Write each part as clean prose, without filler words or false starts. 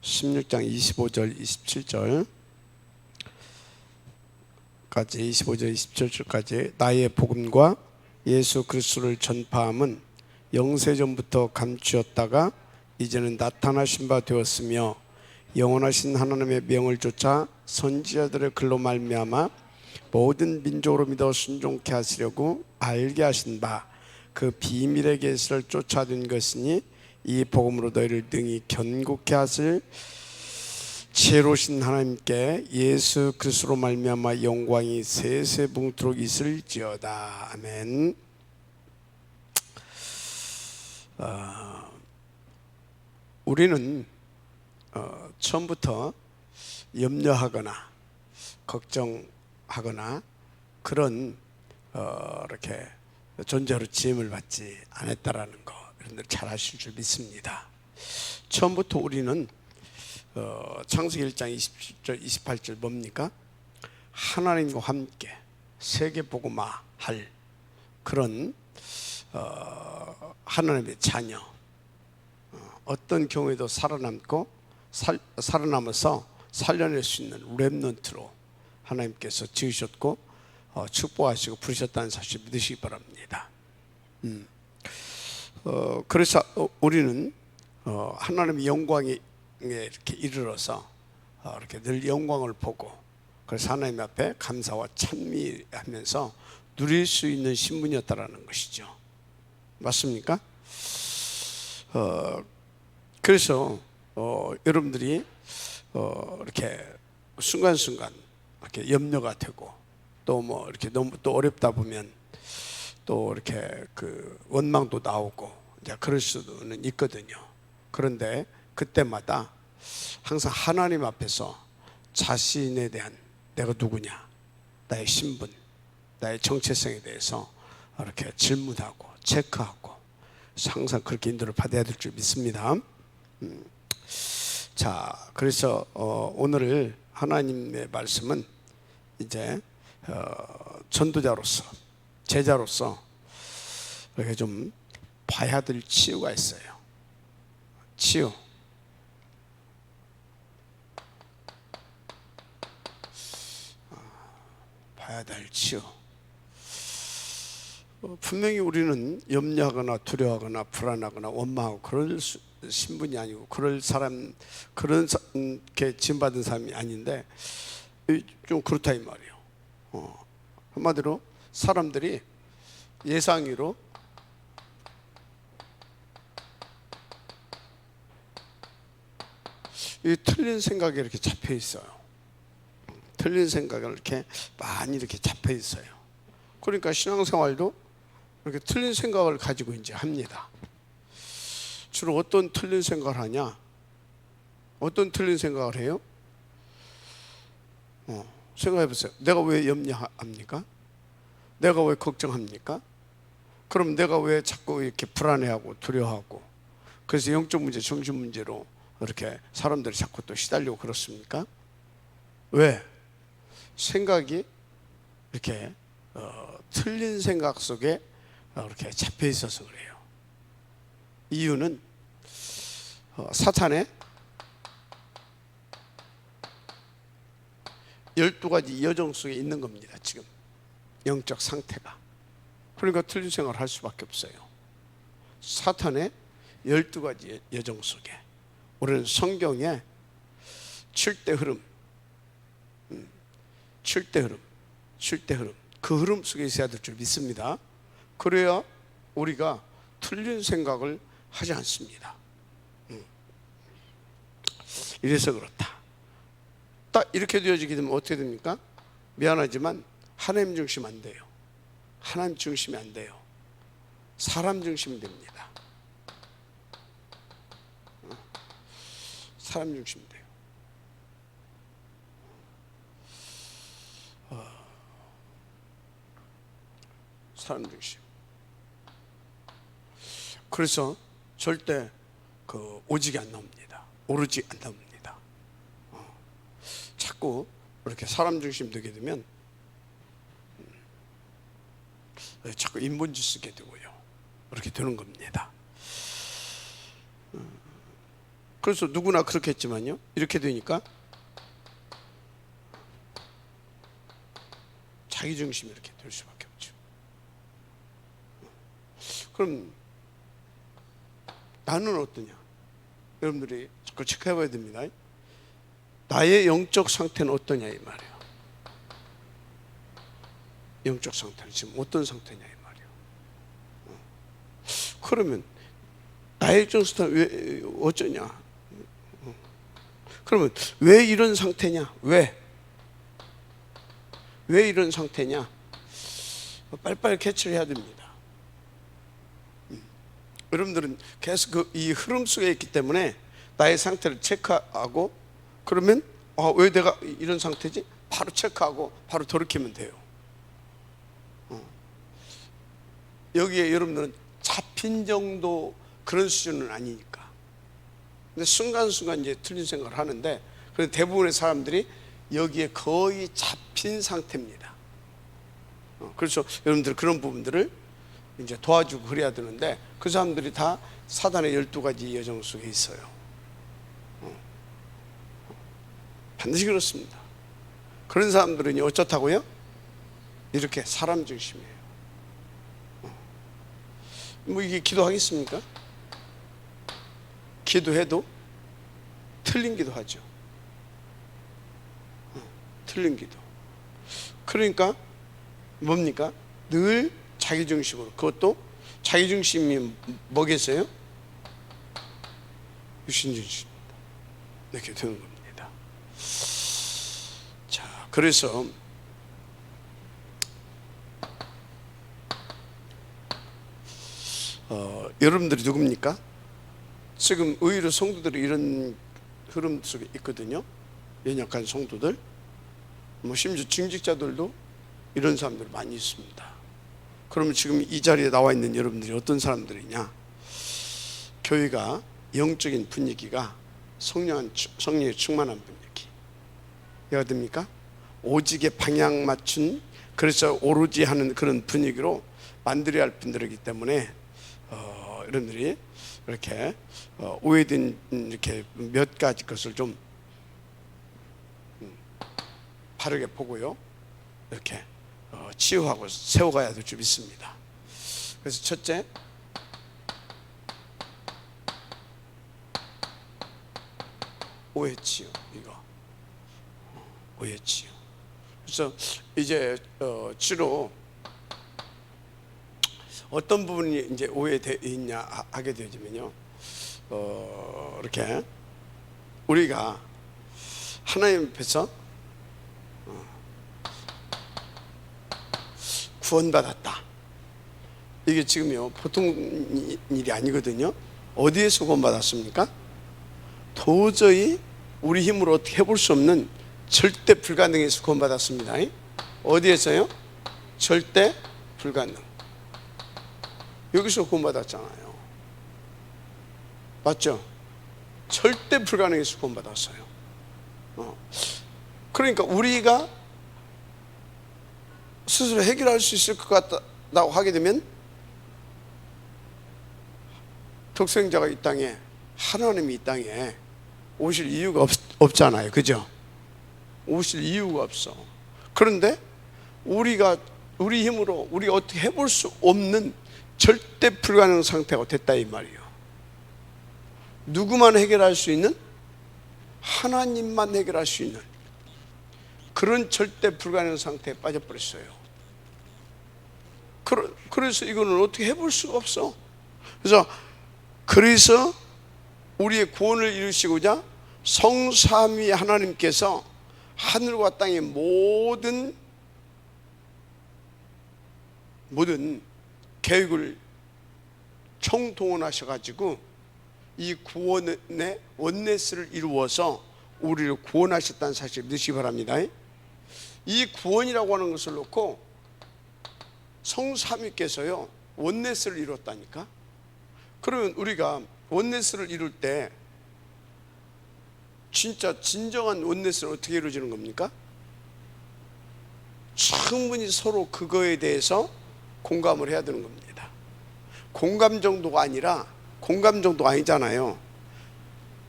16장 25절 27절까지 25절 27절까지 나의 복음과 예수 그리스도를 전파함은 영세전부터 감추었다가 이제는 나타나신 바 되었으며 영원하신 하나님의 명을 쫓아 선지자들의 글로 말미암아 모든 민족으로 믿어 순종케 하시려고 알게 하신 바 그 비밀의 계시를 쫓아든 것이니 이 복음으로 너희를 능히 견고케 하실 지혜로우신 하나님께 예수 그리스도로 말미암아 영광이 세세붕토록 있을지어다. 아멘. 우리는 처음부터 염려하거나 걱정하거나 그런 이렇게 존재로 지음을 받지 않았다라는 거 여러분들 잘 아실 줄 믿습니다. 처음부터 우리는 창세기 1장 27절 28절 뭡니까? 하나님과 함께 세계복음화할 그런 하나님의 자녀, 어떤 경우에도 살아남고 살아남아서 살려낼 수 있는 렘넌트로 하나님께서 지으셨고 축복하시고 부르셨다는 사실 믿으시기 바랍니다. 그래서 우리는 하나님의 영광에 이렇게 이르러서 이렇게 늘 영광을 보고 그래서 하나님 앞에 감사와 찬미하면서 누릴 수 있는 신분이었다라는 것이죠. 맞습니까? 그래서 여러분들이 이렇게 순간순간 이렇게 염려가 되고 또 뭐 이렇게 너무 또 어렵다 보면 또 이렇게 그 원망도 나오고 이제 그럴 수는 있거든요. 그런데 그때마다 항상 하나님 앞에서 자신에 대한 내가 누구냐, 나의 신분, 나의 정체성에 대해서 이렇게 질문하고 체크하고 항상 그렇게 인도를 받아야 될 줄 믿습니다. 자, 그래서 오늘 하나님의 말씀은 이제 전도자로서 제자로서 이렇게 좀 봐야 될 치유가 있어요. 치유. 봐야 될 치유. 분명히 우리는 염려하거나 두려워하거나 불안하거나 원망하고 그럴 신분이 아니고 그럴 사람 그렇게 지음받은 사람이 아닌데 좀 그렇다 이 말이에요. 한마디로 사람들이 예상외로 이 틀린 생각에 이렇게 잡혀 있어요. 틀린 생각을 이렇게 많이 이렇게 잡혀 있어요. 그러니까 신앙생활도 이렇게 틀린 생각을 가지고 이제 합니다. 주로 어떤 틀린 생각을 하냐? 어떤 틀린 생각을 해요? 생각해 보세요. 내가 왜 염려합니까? 내가 왜 걱정합니까? 그럼 내가 왜 자꾸 이렇게 불안해하고 두려워하고 그래서 영적 문제, 정신 문제로 이렇게 사람들이 자꾸 또 시달리고 그렇습니까? 왜? 생각이 이렇게 틀린 생각 속에 이렇게 잡혀 있어서 그래요. 이유는 사탄의 12가지 여정 속에 있는 겁니다. 지금 영적 상태가. 그러니까 틀린 생각을 할 수밖에 없어요. 사탄의 12가지 여정 속에 우리는 성경에 7대 흐름, 7대 흐름 그 흐름 속에 있어야 될 줄 믿습니다. 그래야 우리가 틀린 생각을 하지 않습니다. 이래서 그렇다. 딱 이렇게 되어지게 되면 어떻게 됩니까? 미안하지만 하나님 중심 안 돼요. 하나님 중심이 안 돼요. 사람 중심이 됩니다. 사람 중심이 돼요. 사람 중심. 그래서 절대 그 오직이 안 나옵니다. 오르지 안 나옵니다. 자꾸 이렇게 사람 중심 되게 되면 자꾸 인본주의 쓰게 되고요. 그렇게 되는 겁니다. 그래서 누구나 그렇게 했지만요, 이렇게 되니까 자기중심이 이렇게 될 수밖에 없죠. 그럼 나는 어떠냐? 여러분들이 그걸 체크해 봐야 됩니다. 나의 영적 상태는 어떠냐 이 말이에요. 영적 상태는 지금 어떤 상태냐 이 말이에요. 그러면 나의 영적 상태는 왜 어쩌냐? 그러면 왜 이런 상태냐? 왜 이런 상태냐? 빨리빨리 캐치를 해야 됩니다. 여러분들은 계속 이 흐름 속에 있기 때문에 나의 상태를 체크하고, 그러면 왜 내가 이런 상태지? 바로 체크하고 바로 돌이키면 돼요. 여기에 여러분들은 잡힌 정도 그런 수준은 아니니까. 근데 순간순간 이제 틀린 생각을 하는데, 그래서 대부분의 사람들이 여기에 거의 잡힌 상태입니다. 그래서 여러분들 그런 부분들을 이제 도와주고 그래야 되는데, 그 사람들이 다 사단의 12가지 여정 속에 있어요. 반드시 그렇습니다. 그런 사람들은 어쩌다고요? 이렇게 사람 중심이에요. 뭐 이게 기도하겠습니까? 기도해도 틀린 기도하죠. 틀린 기도. 그러니까 뭡니까? 늘 자기중심으로. 그것도 자기중심이 뭐겠어요? 육신중심입니다. 이렇게 되는 겁니다. 자, 그래서 여러분들이 누굽니까? 지금 의외로 성도들이 이런 흐름 속에 있거든요. 연약한 성도들, 뭐 심지어 중직자들도 이런 사람들 많이 있습니다. 그러면 지금 이 자리에 나와 있는 여러분들이 어떤 사람들이냐? 교회가 영적인 분위기가 성령에 충만한 분위기. 이해가 됩니까? 오직에 방향 맞춘, 그래서 오로지 하는 그런 분위기로 만들어야 할 분들이기 때문에 여러분들이 이렇게 오해된 이렇게 몇 가지 것을 좀 바르게 보고요, 이렇게 치유하고 세워가야 될 줄 믿습니다. 그래서 첫째, 오해 치유. 이거 오해 치유. 그래서 이제 주로 어떤 부분이 이제 오해되어 있냐 하게 되지면요, 이렇게 우리가 하나님 앞에서 구원받았다. 이게 지금요 보통 일이 아니거든요. 어디에서 구원받았습니까? 도저히 우리 힘으로 어떻게 해볼 수 없는 절대 불가능에서 구원받았습니다. 어디에서요? 절대 불가능. 여기서 구원받았잖아요. 맞죠? 절대 불가능에서 구원받았어요. 그러니까 우리가 스스로 해결할 수 있을 것 같다고 하게 되면, 독생자가 이 땅에, 하나님이 이 땅에 오실 이유가 없잖아요. 그죠? 오실 이유가 없어. 그런데 우리가 우리 힘으로 우리 어떻게 해볼 수 없는 절대 불가능 상태가 됐다 이 말이에요. 누구만 해결할 수 있는? 하나님만 해결할 수 있는 그런 절대 불가능 상태에 빠져버렸어요. 그래서 이거는 어떻게 해볼 수가 없어. 그래서 우리의 구원을 이루시고자 성삼위 하나님께서 하늘과 땅의 모든 계획을 총동원하셔가지고 이 구원의 원네스를 이루어서 우리를 구원하셨다는 사실을 믿으시기 바랍니다. 이 구원이라고 하는 것을 놓고 성삼위께서요 원네스를 이뤘다니까. 그러면 우리가 원네스를 이룰 때 진짜 진정한 원네스는 어떻게 이루어지는 겁니까? 충분히 서로 그거에 대해서 공감을 해야 되는 겁니다. 공감 정도가 아니잖아요.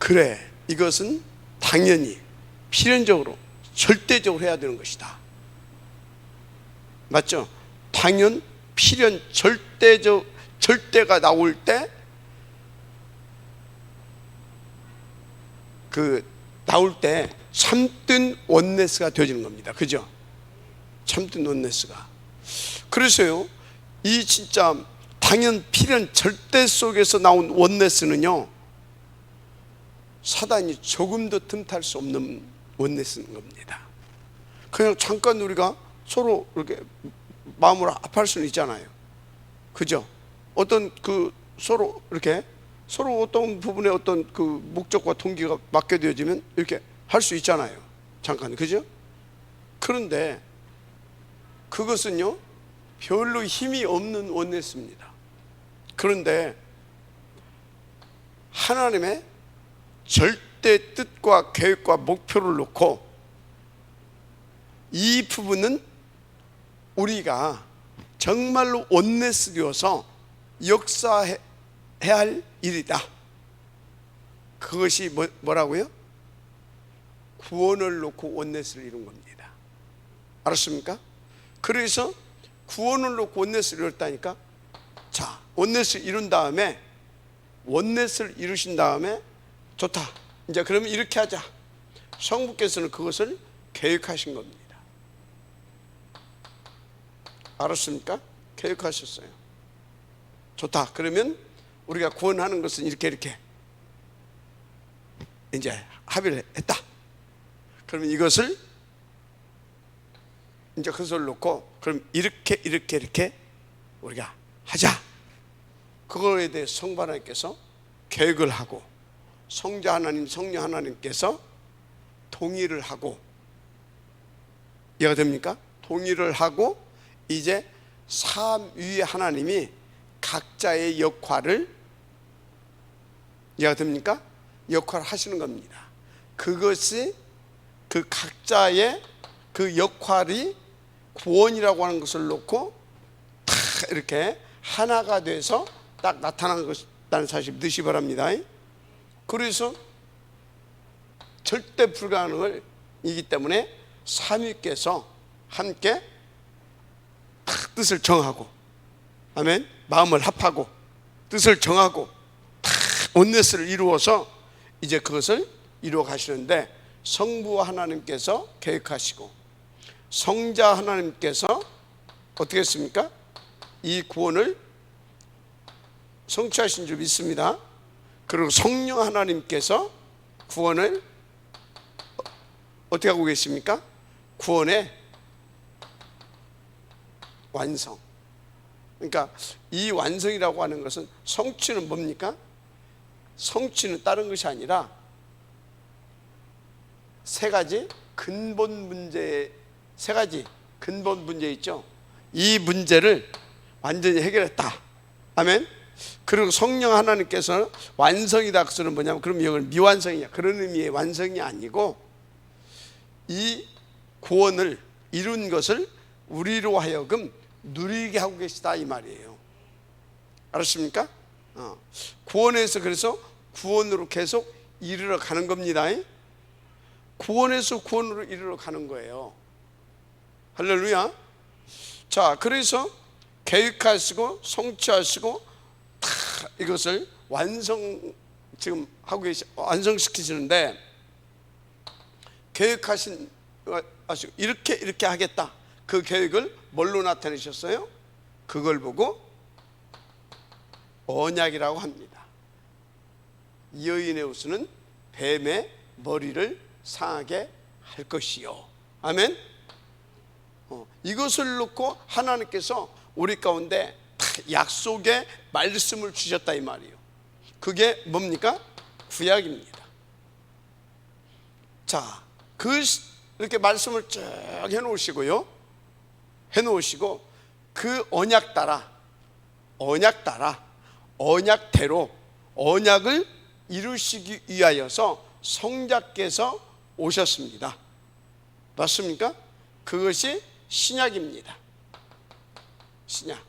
그래, 이것은 당연히 필연적으로 절대적으로 해야 되는 것이다. 맞죠? 당연, 필연, 절대가 나올 때 참된 원네스가 되어지는 겁니다. 그죠? 참된 원네스가. 그래서요, 이 진짜 당연, 필연, 절대 속에서 나온 원네스는요, 사단이 조금도 틈탈 수 없는 원네스인 겁니다. 그냥 잠깐 우리가 서로 이렇게 마음을 아파할 수는 있잖아요. 그죠? 어떤 서로 이렇게 서로 어떤 부분에 어떤 목적과 동기가 맞게 되어지면 이렇게 할 수 있잖아요. 잠깐, 그죠? 그런데 그것은요, 별로 힘이 없는 원네스입니다. 그런데 하나님의 절대 뜻과 계획과 목표를 놓고 이 부분은 우리가 정말로 원네스 되어서 역사해야 할 일이다. 그것이 뭐라고요? 구원을 놓고 원네스를 이룬 겁니다. 알았습니까? 그래서 구원을 놓고 원네스를 이뤘다니까. 자, 원네스를 이룬 다음에, 원네스를 이루신 다음에 좋다, 이제 그러면 이렇게 하자. 성부께서는 그것을 계획하신 겁니다. 알았습니까? 계획하셨어요. 좋다, 그러면 우리가 구원하는 것은 이렇게 이제 합의를 했다. 그러면 이것을 이제 그것을 놓고 그럼 이렇게 우리가 하자. 그거에 대해 성부 하나님께서 계획을 하고 성자 하나님, 성령 하나님께서 동의를 하고, 이해가 됩니까? 동의를 하고 이제 삼위의 하나님이 각자의 역할을, 이해가 됩니까? 역할을 하시는 겁니다. 그것이 그 각자의 그 역할이 구원이라고 하는 것을 놓고 다 이렇게 하나가 돼서 딱 나타난 것이라는 사실 믿으시 바랍니다. 그래서 절대 불가능을 이기 때문에 삼위께서 함께 딱 뜻을 정하고, 아멘, 마음을 합하고 뜻을 정하고 딱 원네스를 이루어서 이제 그것을 이루어 가시는데, 성부 하나님께서 계획하시고 성자 하나님께서 어떻게 했습니까? 이 구원을 성취하신 줄 믿습니다. 그리고 성령 하나님께서 구원을 어떻게 하고 계십니까? 구원의 완성. 그러니까 이 완성이라고 하는 것은, 성취는 뭡니까? 성취는 다른 것이 아니라 세 가지 근본 문제 있죠. 이 문제를 완전히 해결했다. 아멘. 그리고 성령 하나님께서는 완성이다. 그것은 뭐냐면, 그럼 이걸 미완성이냐, 그런 의미의 완성이 아니고 이 구원을 이룬 것을 우리로 하여금 누리게 하고 계시다, 이 말이에요. 알았습니까? 구원에서, 그래서 구원으로 계속 이르러 가는 겁니다. 구원에서 구원으로 이르러 가는 거예요. 할렐루야. 자, 그래서 계획하시고 성취하시고 다 이것을 지금 완성시키시는데, 계획하신 이렇게 하겠다. 그 계획을 뭘로 나타내셨어요? 그걸 보고 언약이라고 합니다. 이 여인의 옷은 뱀의 머리를 상하게 할 것이요. 아멘. 이것을 놓고 하나님께서 우리 가운데 약속의 말씀을 주셨다, 이 말이에요. 그게 뭡니까? 구약입니다. 자, 이렇게 말씀을 쭉 해놓으시고요. 그 언약대로 언약을 이루시기 위하여서 성자께서 오셨습니다. 맞습니까? 그것이 신약입니다. 신약.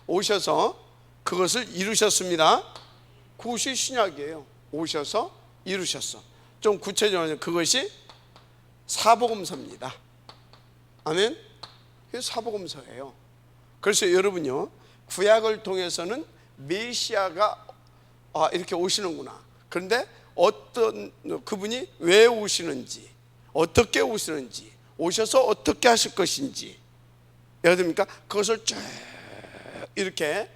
오셔서 그것을 이루셨습니다. 그것이 신약이에요. 오셔서 이루셨어. 좀 구체적으로 그것이 사복음서입니다. 아멘. 그게 사복음서예요. 그래서 여러분요, 구약을 통해서는 메시아가 이렇게 오시는구나. 그런데 어떤 그분이 왜 오시는지, 어떻게 오시는지, 오셔서 어떻게 하실 것인지, 예를 듭니까? 그것을 쭉 이렇게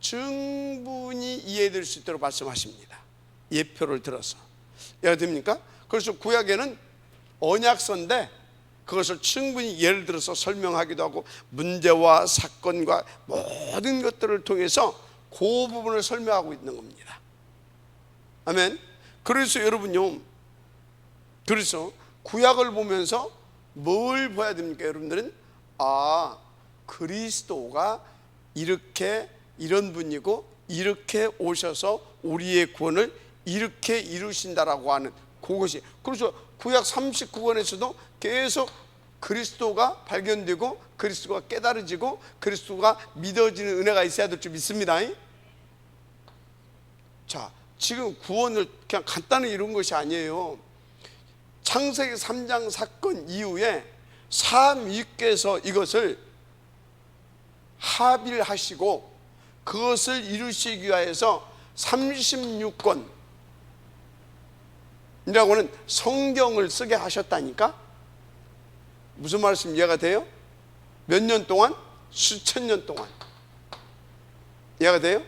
충분히 이해될 수 있도록 말씀하십니다. 예표를 들어서. 예를 듭니까? 그래서 구약에는 언약서인데 그것을 충분히 예를 들어서 설명하기도 하고 문제와 사건과 모든 것들을 통해서 그 부분을 설명하고 있는 겁니다. 아멘. 그래서 여러분요, 그래서 구약을 보면서 뭘 봐야 됩니까? 여러분들은 그리스도가 이렇게 이런 분이고 이렇게 오셔서 우리의 구원을 이렇게 이루신다라고 하는 그것이. 그래서 구약 39권에서도 계속 그리스도가 발견되고 그리스도가 깨달아지고 그리스도가 믿어지는 은혜가 있어야 될 줄 믿습니다. 자, 지금 구원을 그냥 간단히 이룬 것이 아니에요. 창세기 3장 사건 이후에 삼위께서 이것을 합의를 하시고 그것을 이루시기 위해서 36권이라고는 성경을 쓰게 하셨다니까. 무슨 말씀 이해가 돼요? 몇 년 동안? 수천 년 동안. 이해가 돼요?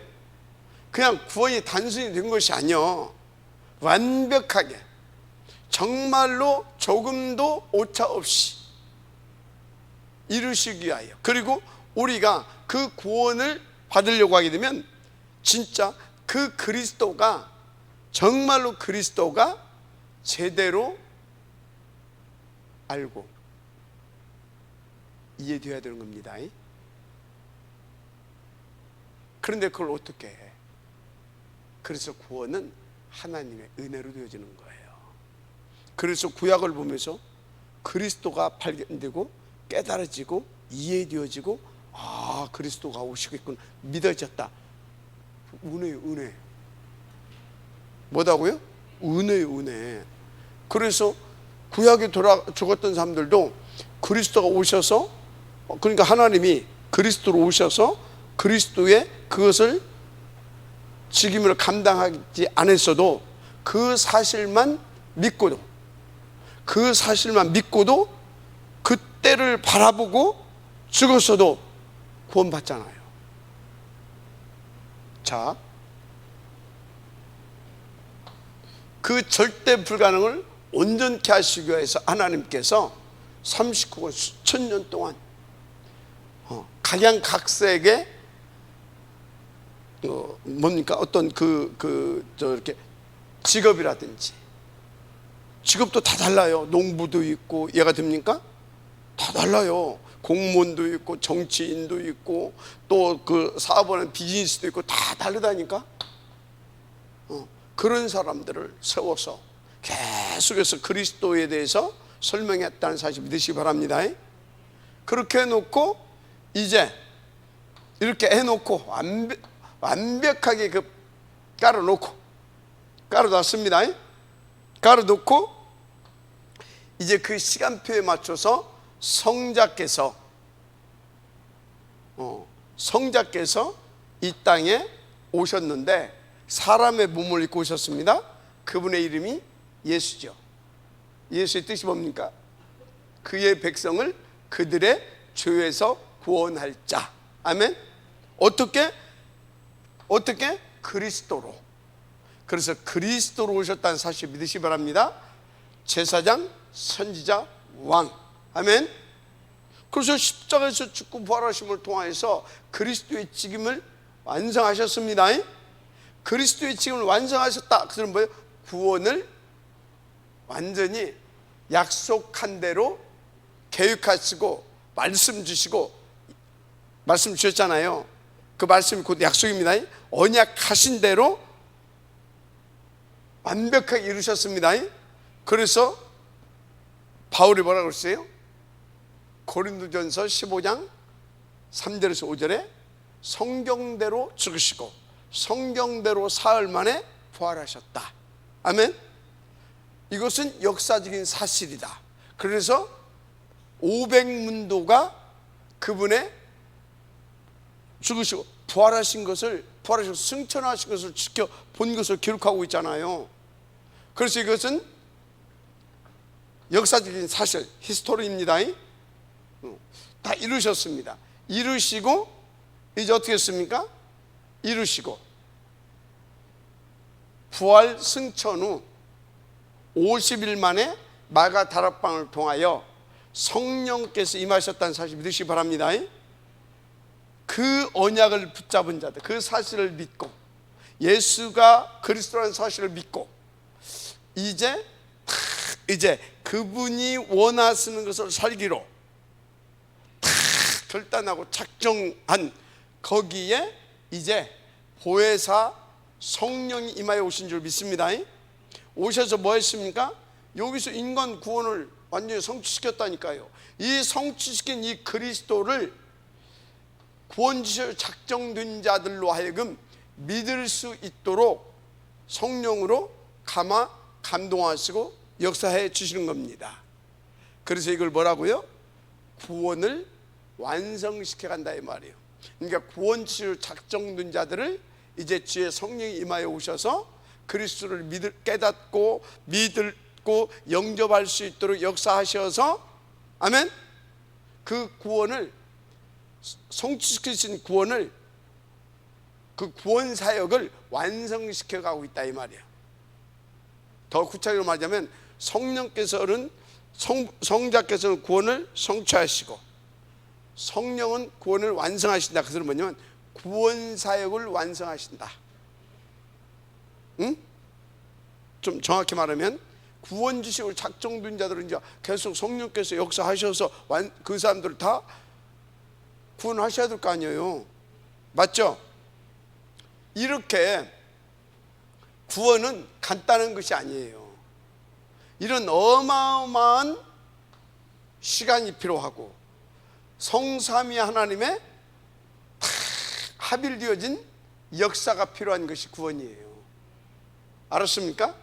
그냥 구원이 단순히 된 것이 아니요, 완벽하게 정말로 조금도 오차 없이 이루시기 위하여, 그리고 우리가 그 구원을 받으려고 하게 되면 진짜 그 그리스도가 정말로 그리스도가 제대로 알고 이해되어야 되는 겁니다. 그런데 그걸 어떻게 해? 그래서 구원은 하나님의 은혜로 되어지는 거예요. 그래서 구약을 보면서 그리스도가 발견되고 깨달아지고 이해되어지고 그리스도가 오시겠구나 믿어졌다. 은혜요, 은혜. 뭐다고요? 은혜요, 은혜. 그래서 구약에 죽었던 사람들도 그리스도가 오셔서, 그러니까 하나님이 그리스도로 오셔서 그리스도의 그것을 직임을 감당하지 않았어도 그 사실만 믿고도 그때를 바라보고 죽었어도 구원받잖아요. 자, 그 절대 불가능을 온전케 하시기 위해서 하나님께서 39권 수천 년 동안 각양각색의 뭡니까? 어떤 이렇게 직업이라든지, 직업도 다 달라요. 농부도 있고, 이해가 됩니까? 다 달라요. 공무원도 있고, 정치인도 있고, 또 그 사업하는 비즈니스도 있고, 다 다르다니까? 그런 사람들을 세워서 계속해서 그리스도에 대해서 설명했다는 사실 믿으시기 바랍니다. 그렇게 해놓고, 이제 이렇게 해놓고 완벽하게 깔아놨습니다. 깔아놓고 이제 그 시간표에 맞춰서 성자께서 이 땅에 오셨는데 사람의 몸을 입고 오셨습니다. 그분의 이름이 예수죠. 예수의 뜻이 뭡니까? 그의 백성을 그들의 죄에서 구원할 자. 아멘. 어떻게? 그리스도로. 그래서 그리스도로 오셨다는 사실 믿으시기 바랍니다. 제사장, 선지자, 왕. 아멘. 그래서 십자가에서 죽고 부활하심을 통해서 그리스도의 직임을 완성하셨습니다. 그리스도의 직임을 완성하셨다. 그것은 뭐예요? 구원을 완전히 약속한 대로 계획하시고 말씀 주시고, 말씀 주셨잖아요. 그 말씀이 곧 약속입니다. 언약하신 대로 완벽하게 이루셨습니다. 그래서 바울이 뭐라고 그랬어요? 고린도전서 15장 3절에서 5절에 성경대로 죽으시고 성경대로 사흘 만에 부활하셨다. 아멘. 이것은 역사적인 사실이다. 그래서 500문도가 그분의 죽으시고 부활하신 것을, 부활하시고 승천하신 것을 지켜본 것을 기록하고 있잖아요. 그래서 이것은 역사적인 사실, 히스토리입니다. 다 이루셨습니다. 이루시고 이제 어떻게 했습니까? 이루시고 부활 승천 후 50일 만에 마가 다락방을 통하여 성령께서 임하셨다는 사실 믿으시기 바랍니다. 그 언약을 붙잡은 자들, 그 사실을 믿고 예수가 그리스도라는 사실을 믿고 이제 그분이 원하시는 것을 살기로 결단하고 작정한 거기에 이제 보혜사 성령이 임하여 오신 줄 믿습니다. 오셔서 뭐 했습니까? 여기서 인간 구원을 완전히 성취시켰다니까요. 이 성취시킨 이 그리스도를 구원지시로 작정된 자들로 하여금 믿을 수 있도록 성령으로 감화 감동하시고 역사해 주시는 겁니다. 그래서 이걸 뭐라고요? 구원을 완성시켜 간다 이 말이에요. 그러니까 구원지시로 작정된 자들을 이제 주의 성령이 임하여 오셔서 그리스도를 깨닫고 믿고 영접할 수 있도록 역사하셔서 아멘. 그 구원을 성취시키신 구원을, 그 구원 사역을 완성시켜 가고 있다 이 말이에요. 더 구체적으로 말하자면 성령께서는 성자께서는 구원을 성취하시고 성령은 구원을 완성하신다. 그것은 뭐냐면 구원 사역을 완성하신다. 응? 좀 정확히 말하면 구원 지식을 작정된 자들은 이제 계속 성령께서 역사하셔서 그 사람들을 다 구원하셔야 될 거 아니에요. 맞죠? 이렇게 구원은 간단한 것이 아니에요. 이런 어마어마한 시간이 필요하고 성삼위 하나님의 다 합일되어진 역사가 필요한 것이 구원이에요. 알았습니까?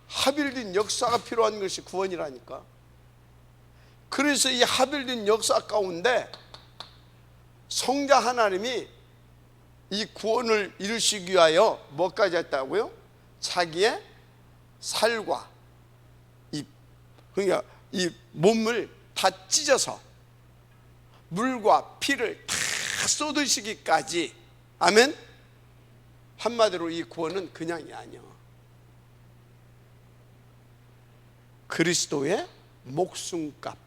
합일된 역사가 필요한 것이 구원이라니까. 그래서 이 합일된 역사 가운데 성자 하나님이 이 구원을 이루시기 위하여 뭐까지 했다고요? 자기의 살과 그러니까 이 몸을 다 찢어서 물과 피를 다 쏟으시기까지. 아멘. 한마디로 이 구원은 그냥이 아니야. 그리스도의 목숨값.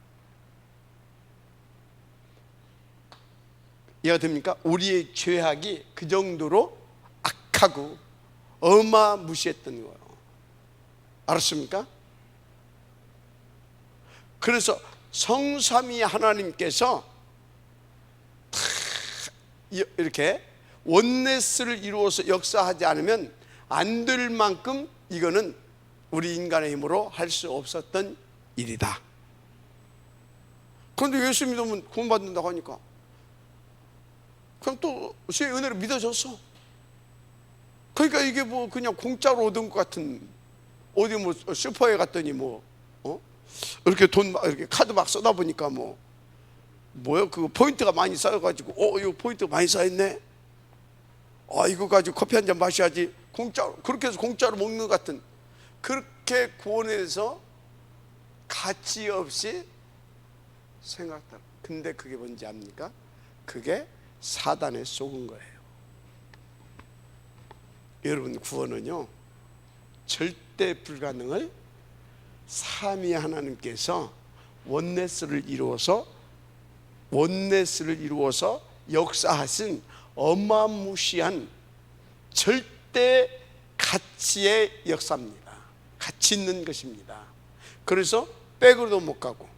이해가 됩니까? 우리의 죄악이 그 정도로 악하고 어마무시했던 거예요. 알았습니까? 그래서 성삼위 하나님께서 이렇게 원네스를 이루어서 역사하지 않으면 안 될 만큼 이거는 우리 인간의 힘으로 할 수 없었던 일이다. 그런데 예수 믿으면 구원받는다고 하니까 그냥 또 주의 은혜로 믿어졌어. 그러니까 이게 뭐 그냥 공짜로 얻은 것 같은, 어디 뭐 슈퍼에 갔더니 뭐 이렇게 돈 막 이렇게 카드 막 써다 보니까 뭐요? 그 포인트가 많이 쌓여가지고 이거 포인트 많이 쌓였네. 이거 가지고 커피 한 잔 마셔야지. 공짜로, 그렇게 해서 공짜로 먹는 것 같은, 그렇게 구원해서 가치 없이 생각다. 근데 그게 뭔지 압니까? 그게 사단에 속은 거예요. 여러분, 구원은요 절대 불가능을 삼위 하나님께서 원네스를 이루어서 역사하신 어마무시한 절대 가치의 역사입니다. 가치 있는 것입니다. 그래서 백으로도 못 가고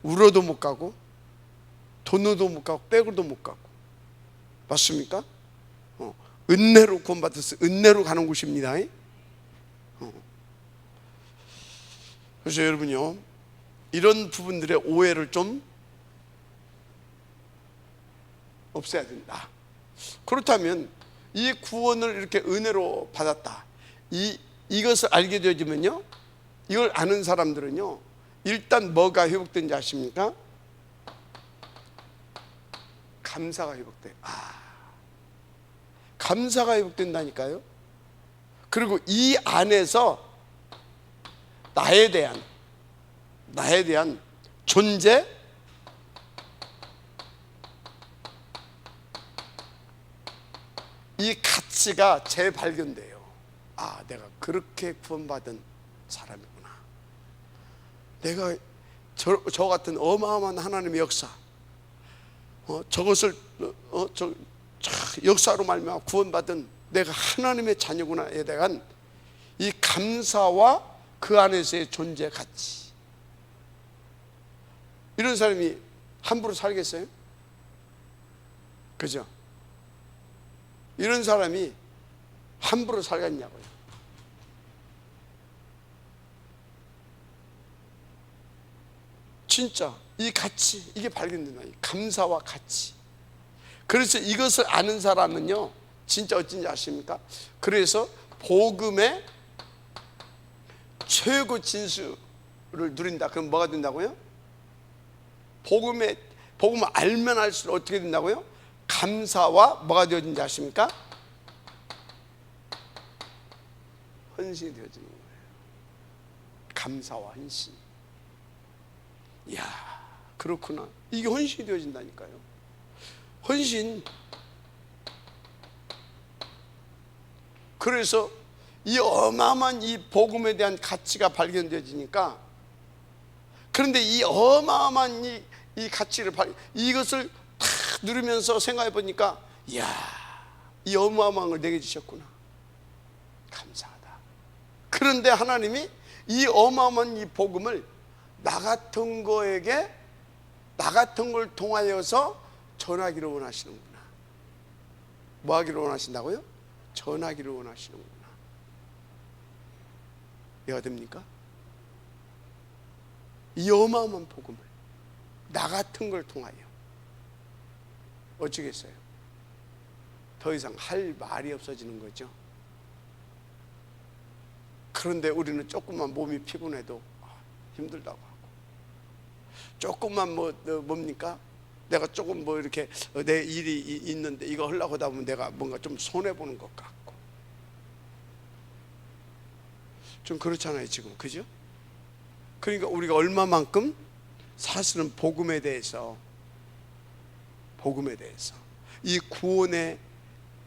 우로도 못 가고 돈으로도 못 가고 백으로도 못 가고. 맞습니까? 은혜로 구원받았어요. 은혜로 가는 곳입니다. 그래서 여러분요, 이런 부분들의 오해를 좀 없애야 된다. 그렇다면 이 구원을 이렇게 은혜로 받았다, 이것을 알게 되어지면요, 이걸 아는 사람들은요, 일단 뭐가 회복된지 아십니까? 감사가 회복돼요. 감사가 회복된다니까요. 그리고 이 안에서 나에 대한 존재, 이 가치가 재발견돼요. 내가 그렇게 구원받은 사람이구나. 내가 저 같은 어마어마한 하나님의 역사, 저것을 역사로 말미암아 구원받은 내가 하나님의 자녀구나에 대한 이 감사와 그 안에서의 존재 가치. 이런 사람이 함부로 살겠어요? 그죠? 이런 사람이 함부로 살겠냐고요. 진짜 이 가치, 이게 발견된다. 감사와 가치. 그래서 이것을 아는 사람은요, 진짜 어쩐지 아십니까? 그래서 복음의 최고 진수를 누린다. 그럼 뭐가 된다고요? 복음을 알면 알수록 어떻게 된다고요? 감사와 뭐가 되어진지 아십니까? 헌신이 되어지는 거예요. 감사와 헌신. 이야, 그렇구나. 이게 헌신이 되어진다니까요. 헌신. 그래서 이 어마어마한 이 복음에 대한 가치가 발견되어지니까, 그런데 이 어마어마한 이 가치를 이것을 탁 누리면서 생각해 보니까, 이야, 이 어마어마한 걸 내게 주셨구나. 감사하다. 그런데 하나님이 이 어마어마한 이 복음을 나 같은 거에게, 나 같은 걸 통하여서 전하기를 원하시는구나. 뭐 하기를 원하신다고요? 전하기를 원하시는구나. 이해가 됩니까? 이 어마어마한 복음을 나 같은 걸 통하여 어쩌겠어요? 더 이상 할 말이 없어지는 거죠. 그런데 우리는 조금만 몸이 피곤해도 힘들다고 하고, 조금만 뭡니까? 내가 조금 이렇게 내 일이 있는데 이거 하려고 하다 보면 내가 뭔가 좀 손해보는 것 같고, 좀 그렇잖아요 지금. 그죠? 그러니까 우리가 얼마만큼 사실은 복음에 대해서 이 구원의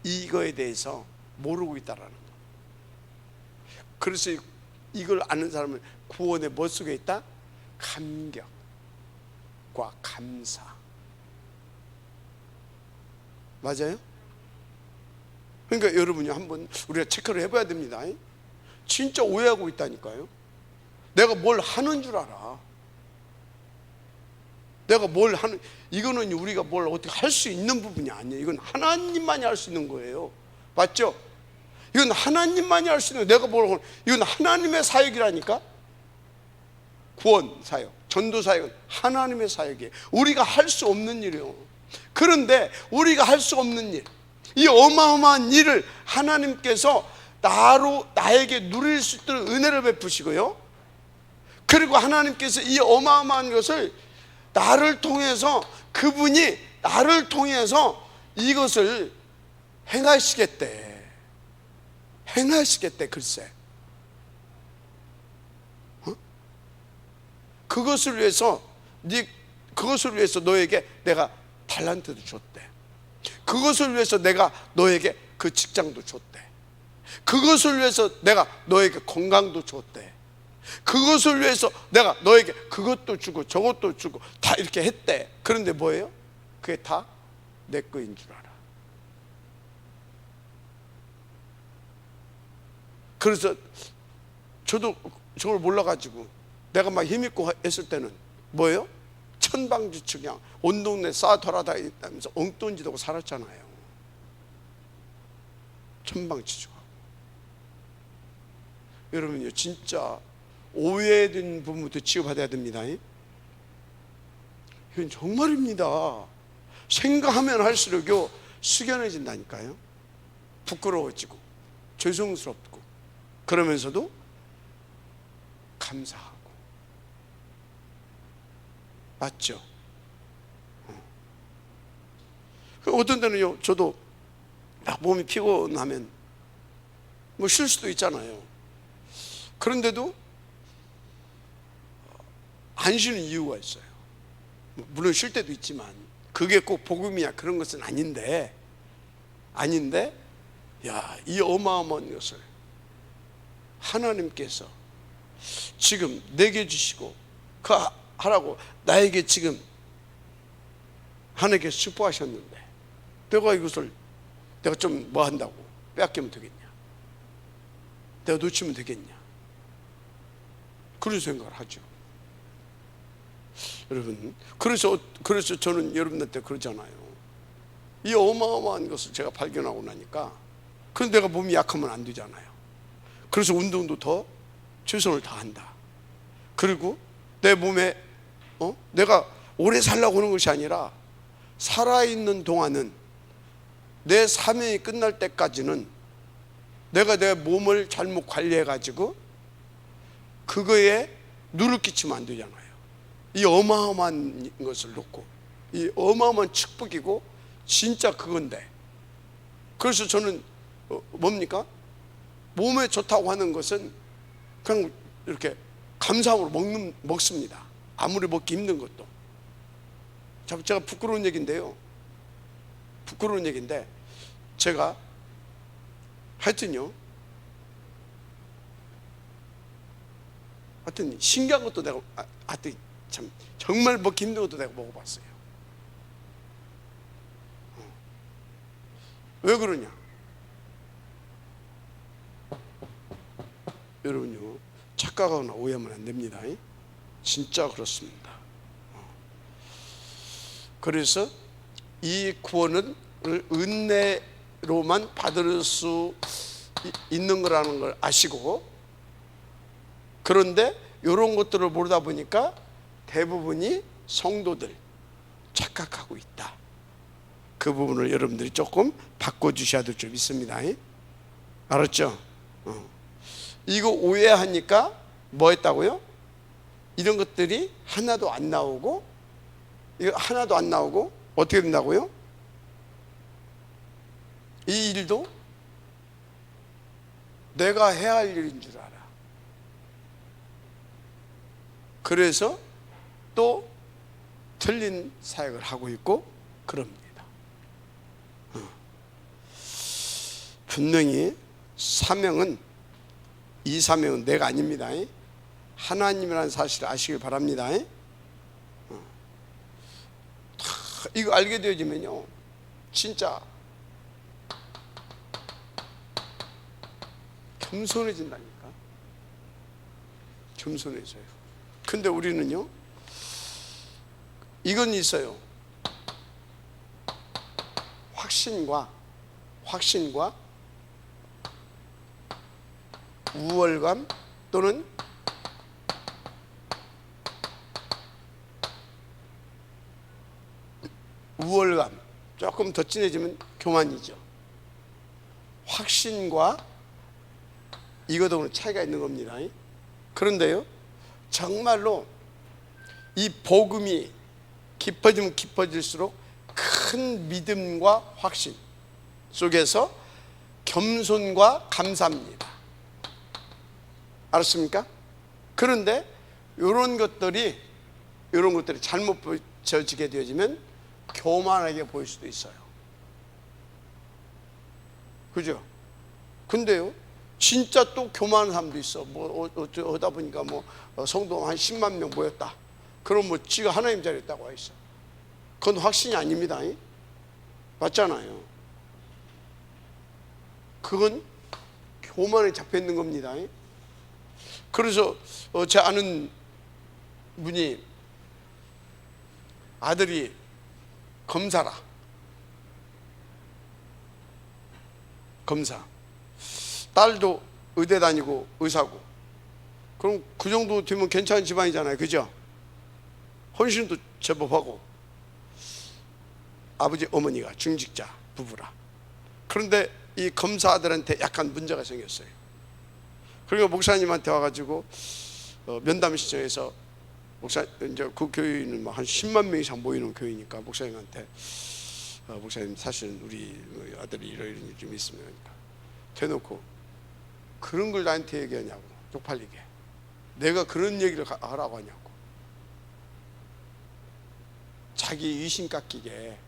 이거에 대해서 모르고 있다라는 거. 그래서 이걸 아는 사람은 구원의 뭐 속에 있다? 감격과 감사. 맞아요? 그러니까 여러분이 한번 우리가 체크를 해봐야 됩니다. 진짜 오해하고 있다니까요. 내가 뭘 하는 줄 알아. 내가 뭘 하는, 이거는 우리가 뭘 어떻게 할 수 있는 부분이 아니에요. 이건 하나님만이 할 수 있는 거예요. 맞죠? 이건 하나님만이 할 수 있는 거예요. 내가 뭘, 이건 하나님의 사역이라니까. 구원 사역, 전도 사역은 하나님의 사역이에요. 우리가 할 수 없는 일이에요. 그런데 우리가 할 수 없는 일, 이 어마어마한 일을 하나님께서 나에게 누릴 수 있도록 은혜를 베푸시고요, 그리고 하나님께서 이 어마어마한 것을 나를 통해서, 그분이 나를 통해서 이것을 행하시겠대. 글쎄. 그것을 위해서 너에게 내가 달란트도 줬대. 그것을 위해서 내가 너에게 그 직장도 줬대. 그것을 위해서 내가 너에게 건강도 줬대. 그것을 위해서 내가 너에게 그것도 주고 저것도 주고 다 이렇게 했대. 그런데 뭐예요? 그게 다 내 거인 줄 알아. 그래서 저도 저걸 몰라가지고 내가 막 힘있고 했을 때는 뭐예요? 천방지축 그냥 온 동네 싸 돌아다니면서 엉뚱지도 살았잖아요. 천방지축하고. 여러분요, 진짜 오해된 부분부터 치유받아야 됩니다. 이건 정말입니다. 생각하면 할수록요 숙연해진다니까요. 부끄러워지고 죄송스럽고 그러면서도 감사하고. 맞죠? 어떤 때는요, 저도 막 몸이 피곤하면 뭐 쉴 수도 있잖아요. 그런데도 안 쉬는 이유가 있어요. 물론 쉴 때도 있지만 그게 꼭 복음이야 그런 것은 아닌데 야, 이 어마어마한 것을 하나님께서 지금 내게 주시고 그 하라고 나에게 지금 하나님께서 축복하셨는데 내가 이것을 내가 좀 뭐 한다고 빼앗기면 되겠냐, 내가 놓치면 되겠냐, 그런 생각을 하죠. 여러분, 그래서 저는 여러분들한테 그러잖아요. 이 어마어마한 것을 제가 발견하고 나니까, 그래서 내가 몸이 약하면 안 되잖아요. 그래서 운동도 더 최선을 다한다. 그리고 내 몸에 내가 오래 살라고 하는 것이 아니라 살아있는 동안은 내 사명이 끝날 때까지는 내가 내 몸을 잘못 관리해 가지고 그거에 누를 끼치면 안 되잖아요. 이 어마어마한 것을 놓고, 이 어마어마한 축복이고 진짜 그건데, 그래서 저는 뭡니까? 몸에 좋다고 하는 것은 그냥 이렇게 감사함으로 먹습니다. 아무리 먹기 힘든 것도. 제가 부끄러운 얘기인데요, 부끄러운 얘기인데 제가 하여튼 신기한 것도 내가 하여튼 참 정말 먹기 힘든 것도 내가 먹어봤어요. 왜 그러냐? 여러분요, 착각하거나 오해하면 안 됩니다. 진짜 그렇습니다. 그래서 이 구원은 은혜로만 받을 수 있는 거라는 걸 아시고, 그런데 이런 것들을 모르다 보니까 대부분이 성도들 착각하고 있다. 그 부분을 여러분들이 조금 바꿔주셔야 될 줄 믿습니다. 알았죠? 이거 오해하니까 뭐 했다고요? 이런 것들이 하나도 안 나오고, 이거 하나도 안 나오고 어떻게 된다고요? 이 일도 내가 해야 할 일인 줄 알아. 그래서 또 틀린 사역을 하고 있고 그럽니다. 분명히 사명은, 이 사명은 내가 아닙니다. 하나님이라는 사실을 아시길 바랍니다. 이거 알게 되어지면요, 진짜 겸손해진다니까. 겸손해져요. 근데 우리는요, 이건 있어요. 확신과 우월감 또는 우월감, 조금 더 진해지면 교만이죠. 확신과 이거도 차이가 있는 겁니다. 그런데요, 정말로 이 복음이 깊어지면 깊어질수록 큰 믿음과 확신 속에서 겸손과 감사입니다. 알았습니까? 그런데 이런 것들이 잘못 비춰지게 되어지면 교만하게 보일 수도 있어요. 그죠? 근데요, 진짜 또 교만한 사람도 있어. 어다 보니까 성도 한 10만 명 모였다. 그럼 지가 하나님 자리에 있다고 와 있어. 그건 확신이 아닙니다. 맞잖아요. 그건 교만에 잡혀 있는 겁니다. 그래서 제 아는 분이 아들이 검사라. 검사. 딸도 의대 다니고 의사고. 그럼 그 정도 되면 괜찮은 집안이잖아요. 그죠? 헌신도 제법 하고. 아버지 어머니가 중직자 부부라. 그런데 이 검사들한테 약간 문제가 생겼어요. 그리고 목사님한테 와가지고 면담 신청해서 목사 이제 그 교회는 한 10만 명 이상 모이는 교회니까 목사님한테 목사님 사실은 우리 아들이 이런 일이 좀 있으면 대놓고 그런 걸 나한테 얘기하냐고, 쪽팔리게. 내가 그런 얘기를 하라고 하냐고. 자기 위신 깎이게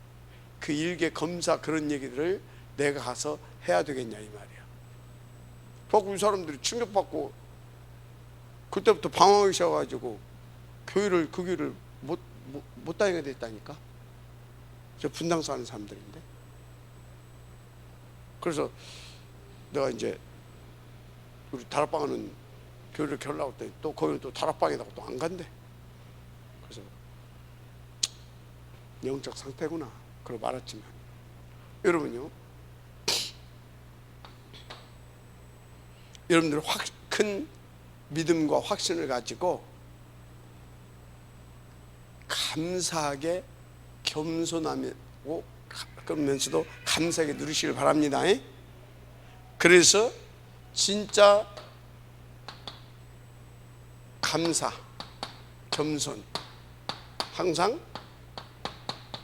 그 일개 검사 그런 얘기들을 내가 가서 해야 되겠냐 이 말이야. 그래서 이 사람들이 충격받고 그때부터 방황하기 시작해가지고 교회를 그 교회를 못 다니게 됐다니까. 저 분당 사는 사람들인데. 그래서 내가 이제 우리 다락방하는 교회를 결하고 했더니 또 거기는 또 다락방에다가 또 안 간대. 그래서 영적 상태구나 그러고 말았지만, 여러분요, 여러분들 큰 믿음과 확신을 가지고 감사하게 겸손하고 그러면서도 감사하게 누리시길 바랍니다. 그래서 진짜 감사, 겸손, 항상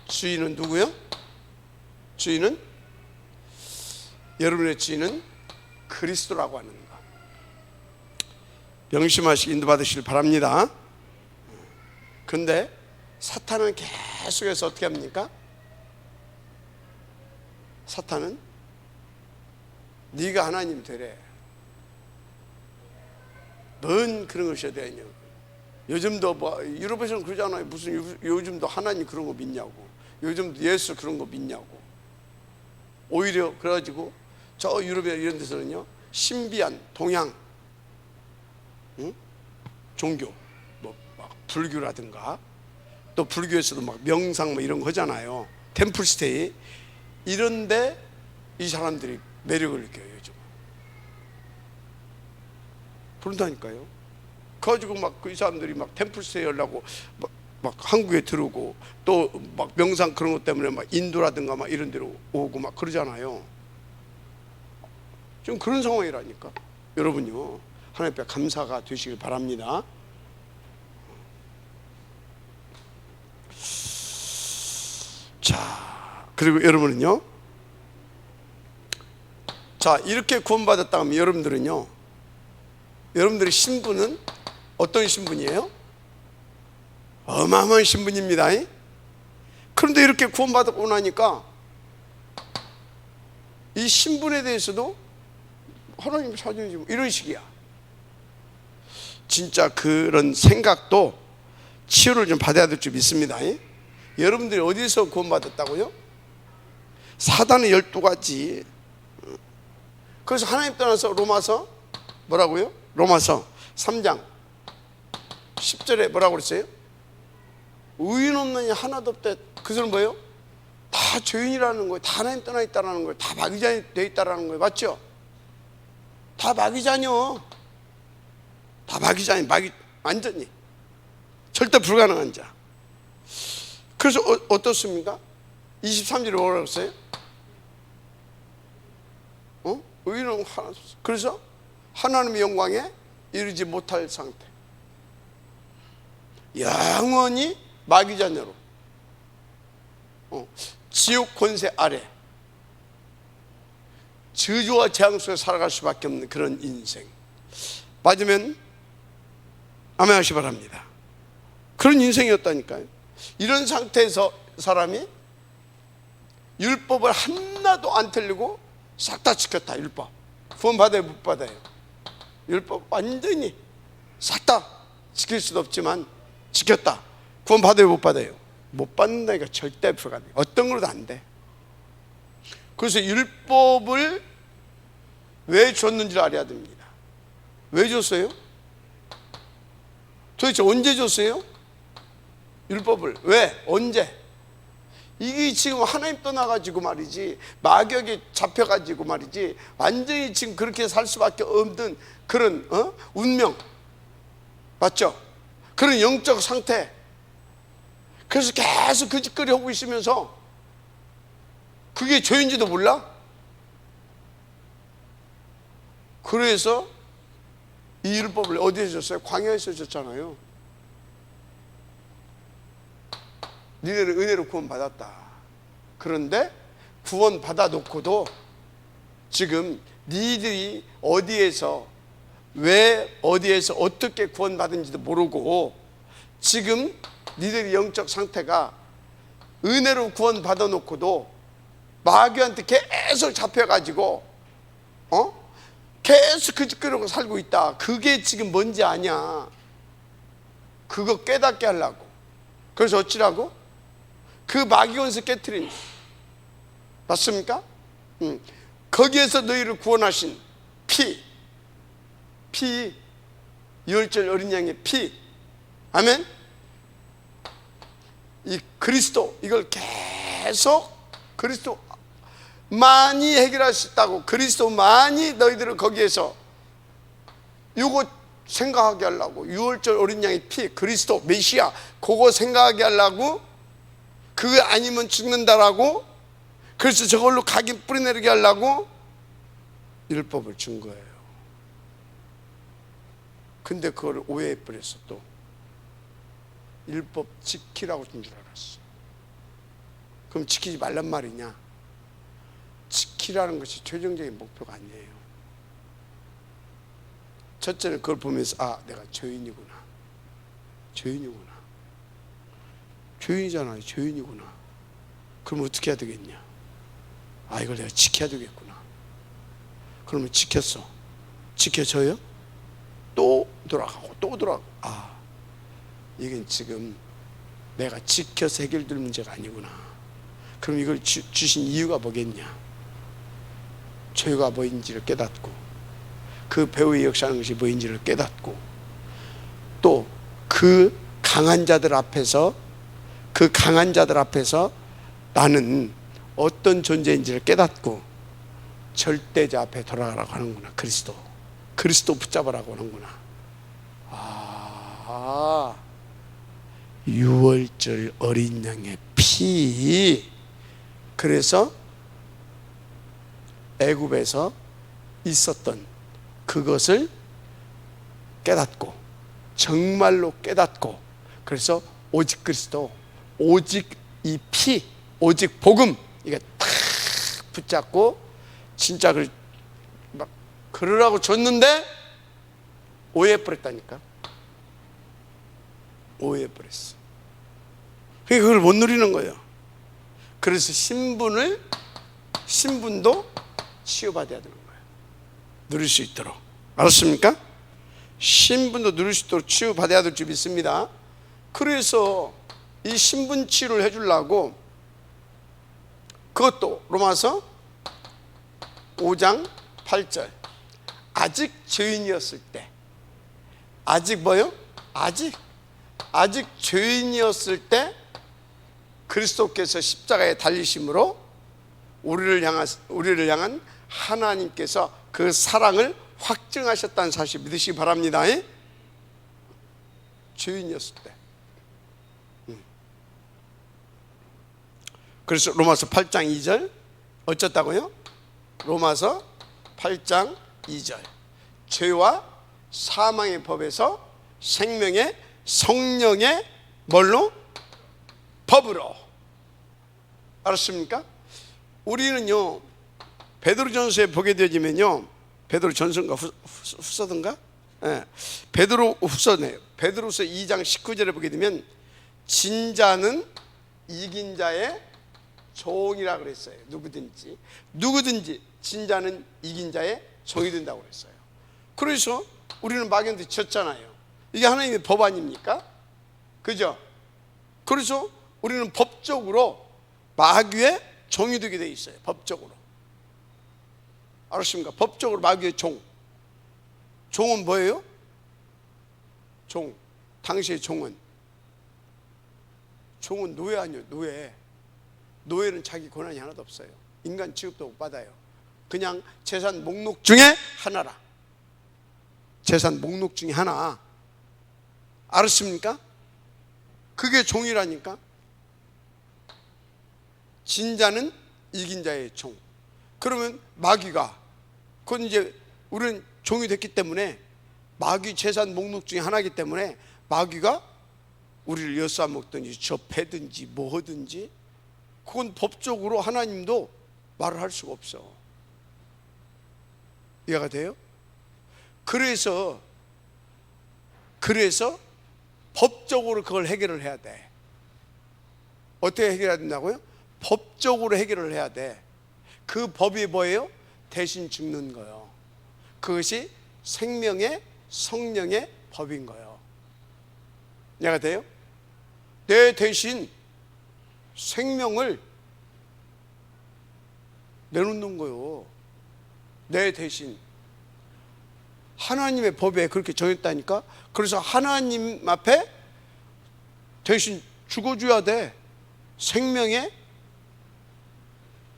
주인은 누구요? 주인은, 여러분의 주인은 그리스도라고 하는 거 명심하시기 인도받으시길 바랍니다. 그런데 사탄은 계속해서 어떻게 합니까? 사탄은 네가 하나님 되래, 넌 그런 것이 되냐. 요즘도 뭐 유럽에서는 그러잖아요. 무슨 요즘도 하나님 그런 거 믿냐고, 요즘도 예수 그런 거 믿냐고. 오히려 그래가지고 저 유럽에 이런 데서는요, 신비한 동양 종교, 뭐 막 불교라든가, 또 불교에서도 막 명상 뭐 이런 거 하잖아요. 템플스테이 이런데 이 사람들이 매력을 느껴요 요즘. 그런다니까요. 그래가지고 막 그 이 사람들이 막 템플스테이 하려고 막 한국에 들어오고, 또 막 명상 그런 것 때문에 막 인도라든가 막 이런 데로 오고 막 그러잖아요. 지금 그런 상황이라니까. 여러분요, 하나님 앞에 감사가 되시길 바랍니다. 자, 그리고 여러분은요, 자, 이렇게 구원받았다 하면 여러분들은요, 여러분들의 신분은 어떤 신분이에요? 어마어마한 신분입니다. 그런데 이렇게 구원받고 나니까 이 신분에 대해서도 하나님 사전이지 이런 식이야. 진짜 그런 생각도 치유를 좀 받아야 될 줄 믿습니다. 여러분들이 어디서 구원받았다고요? 사단의 12가지. 그래서 하나님 떠나서 로마서 뭐라고요? 로마서 3장 10절에 뭐라고 그랬어요? 의인 없는 이 하나도 없다. 그 소리는 뭐예요? 다 죄인이라는 거예요. 다 하나님 떠나 있다라는 거예요. 다 마귀자녀 되어 있다라는 거예요. 맞죠? 다 마귀자녀. 다 마귀자녀. 마귀 완전히 절대 불가능한 자. 그래서 어떻습니까? 23절에 뭐라고 했어요? 의인은 하나. 그래서 하나님의 영광에 이르지 못할 상태, 영원히 마귀자녀로 지옥 권세 아래 저주와 재앙 속에 살아갈 수밖에 없는 그런 인생. 맞으면 아멘 하시 바랍니다. 그런 인생이었다니까요. 이런 상태에서 사람이 율법을 하나도 안 틀리고 싹 다 지켰다. 율법 구원 받아요, 못 받아요? 율법 완전히 싹 다 지킬 수도 없지만 지켰다. 구원 받아요, 못 받아요? 못 받는다니까. 절대 불가능해. 어떤 걸로도 안 돼. 그래서 율법을 왜 줬는지를 알아야 됩니다. 왜 줬어요? 도대체 언제 줬어요? 율법을 왜? 언제? 이게 지금 하나님 떠나가지고 말이지, 마귀에게 잡혀가지고 말이지, 완전히 지금 그렇게 살 수밖에 없는 그런 운명, 맞죠? 그런 영적 상태. 그래서 계속 그 짓거리 하고 있으면서 그게 죄인지도 몰라? 그래서 이 율법을 어디에 줬어요? 광야에서 줬잖아요. 니네는 은혜로 구원받았다. 그런데 구원받아 놓고도 지금 니들이 어디에서 왜 어디에서 어떻게 구원받은지도 모르고 지금 니들의 영적 상태가 은혜로 구원받아 놓고도 마귀한테 계속 잡혀가지고 계속 그 짓거리고 살고 있다. 그게 지금 뭔지 아냐. 그거 깨닫게 하려고. 그래서 어찌라고? 그 마귀 원수 깨트린, 맞습니까? 거기에서 너희를 구원하신 피, 유월절 어린 양의 피, 아멘. 이 그리스도, 이걸 계속 그리스도만이 해결할 수 있다고, 그리스도만이 너희들을 거기에서 요거 생각하게 하려고, 유월절 어린 양의 피, 그리스도 메시아, 그거 생각하게 하려고, 그거 아니면 죽는다라고, 그래서 저걸로 각인 뿌리내리게 하려고 율법을 준 거예요. 근데 그걸 오해해버렸어. 또 율법 지키라고 준 줄 알았어. 그럼 지키지 말란 말이냐? 지키라는 것이 최종적인 목표가 아니에요. 첫째는 그걸 보면서 내가 죄인이구나. 죄인이잖아요. 죄인이구나. 그럼 어떻게 해야 되겠냐? 이걸 내가 지켜야 되겠구나. 그러면 지켰어. 지켜져요? 또 돌아가고 이건 지금 내가 지켜서 해결될 문제가 아니구나. 그럼 이걸 주신 이유가 뭐겠냐? 죄가 뭐인지를 깨닫고, 그 배후에 역사하는 것이 뭐인지를 깨닫고, 또 그 강한 자들 앞에서 나는 어떤 존재인지를 깨닫고 절대자 앞에 돌아가라고 하는구나. 그리스도 붙잡으라고 하는구나. 유월절 어린 양의 피. 그래서 애굽에서 있었던 그것을 깨닫고, 정말로 깨닫고, 그래서 오직 그리스도, 오직 이 피, 오직 복음, 이게 탁 붙잡고 진짜 막 그러라고 줬는데 오해해버렸다니까. 오해해버렸어. 그러니까 그걸 못 누리는 거예요. 그래서 신분도 치유받아야 되는 거예요. 누릴 수 있도록. 알았습니까? 신분도 누릴 수 있도록 치유받아야 될 줄 믿습니다. 그래서 이 신분 치유를 해주려고, 그것도 로마서 5장 8절, 아직 죄인이었을 때, 아직 뭐요? 아직 죄인이었을 때 그리스도께서 십자가에 달리심으로 우리를 향한 하나님께서 그 사랑을 확증하셨다는 사실 믿으시기 바랍니다. 죄인이었을 때. 그래서 로마서 8장 2절 어쩌다고요? 로마서 8장 2절, 죄와 사망의 법에서 생명의 성령의 뭘로? 법으로. 알았습니까? 우리는요, 베드로전서에 보게 되어지면요, 베드로전서인가 후서든가? 베드로후서네요. 베드로서 2장 19절에 보게 되면 진자는 이긴 자의 종이라 그랬어요. 누구든지 진자는 이긴 자의 종이 된다고 그랬어요. 그래서 우리는 마귀한테 졌잖아요. 이게 하나님의 법 아닙니까? 그죠? 그래서 우리는 법적으로 마귀의 종이 되게 돼 있어요. 법적으로. 알았습니까? 법적으로 마귀의 종은 뭐예요? 당시의 종은 노예 아니에요. 노예는 자기 권한이 하나도 없어요. 인간 취급도 못 받아요. 그냥 재산 목록 중에 하나라. 재산 목록 중에 하나. 알았습니까? 그게 종이라니까. 진자는 이긴 자의 종. 그러면 마귀가, 그건 이제 우리는 종이 됐기 때문에, 마귀 재산 목록 중에 하나이기 때문에 마귀가 우리를 엿싸먹든지 접해든지 뭐 하든지 그건 법적으로 하나님도 말을 할 수가 없어. 이해가 돼요? 그래서 법적으로 그걸 해결을 해야 돼. 어떻게 해결해야 된다고요? 법적으로 해결을 해야 돼. 그 법이 뭐예요? 대신 죽는 거예요. 그것이 생명의 성령의 법인 거예요. 이해가 돼요? 내 대신 생명을 내놓는 거예요. 내 대신. 하나님의 법에 그렇게 정했다니까. 그래서 하나님 앞에 대신 죽어줘야 돼. 생명의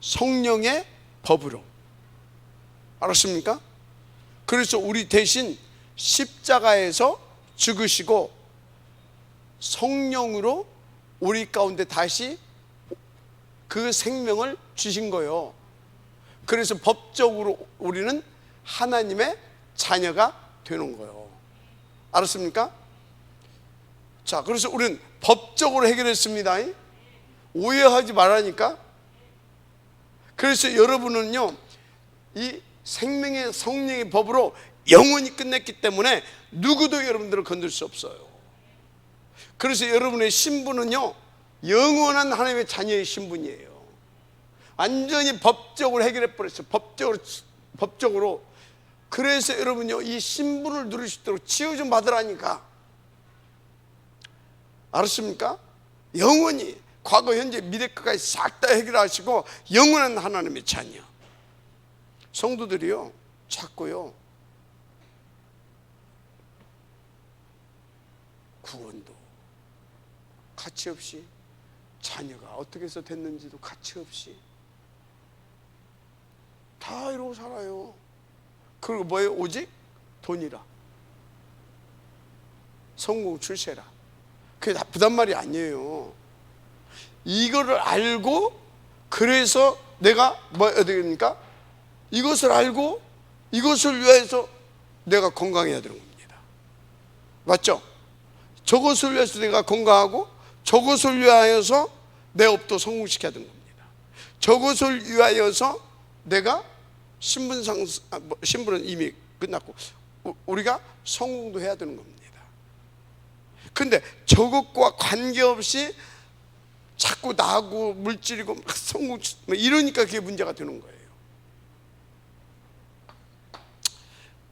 성령의 법으로. 알았습니까? 그래서 우리 대신 십자가에서 죽으시고 성령으로 우리 가운데 다시 그 생명을 주신 거예요. 그래서 법적으로 우리는 하나님의 자녀가 되는 거예요. 알았습니까? 자, 그래서 우리는 법적으로 해결했습니다. 오해하지 말라니까. 그래서 여러분은요, 이 생명의 성령의 법으로 영원히 끝냈기 때문에 누구도 여러분들을 건들 수 없어요. 그래서 여러분의 신분은요, 영원한 하나님의 자녀의 신분이에요. 완전히 법적으로 해결해 버렸어요. 법적으로. 그래서 여러분요, 이 신분을 누릴 수 있도록 치유 좀 받으라니까. 알았습니까? 영원히 과거, 현재, 미래까지 싹 다 해결하시고 영원한 하나님의 자녀. 성도들이요, 자꾸요, 구원도 가치 없이, 자녀가 어떻게 해서 됐는지도 가치 없이 다 이러고 살아요. 그리고 뭐예요? 오직 돈이라, 성공 출세라. 그게 나쁘단 말이 아니에요. 이거를 알고, 그래서 내가 뭐 어떻게 됩니까? 이것을 알고 이것을 위해서 내가 건강해야 되는 겁니다. 맞죠? 저것을 위해서 내가 건강하고, 저것을 위하여서 내 업도 성공시켜야 되는 겁니다. 저것을 위하여서 내가 신분은 이미 끝났고 우리가 성공도 해야 되는 겁니다. 근데 저것과 관계없이 자꾸 나하고 물질이고 성공 이러니까 그게 문제가 되는 거예요.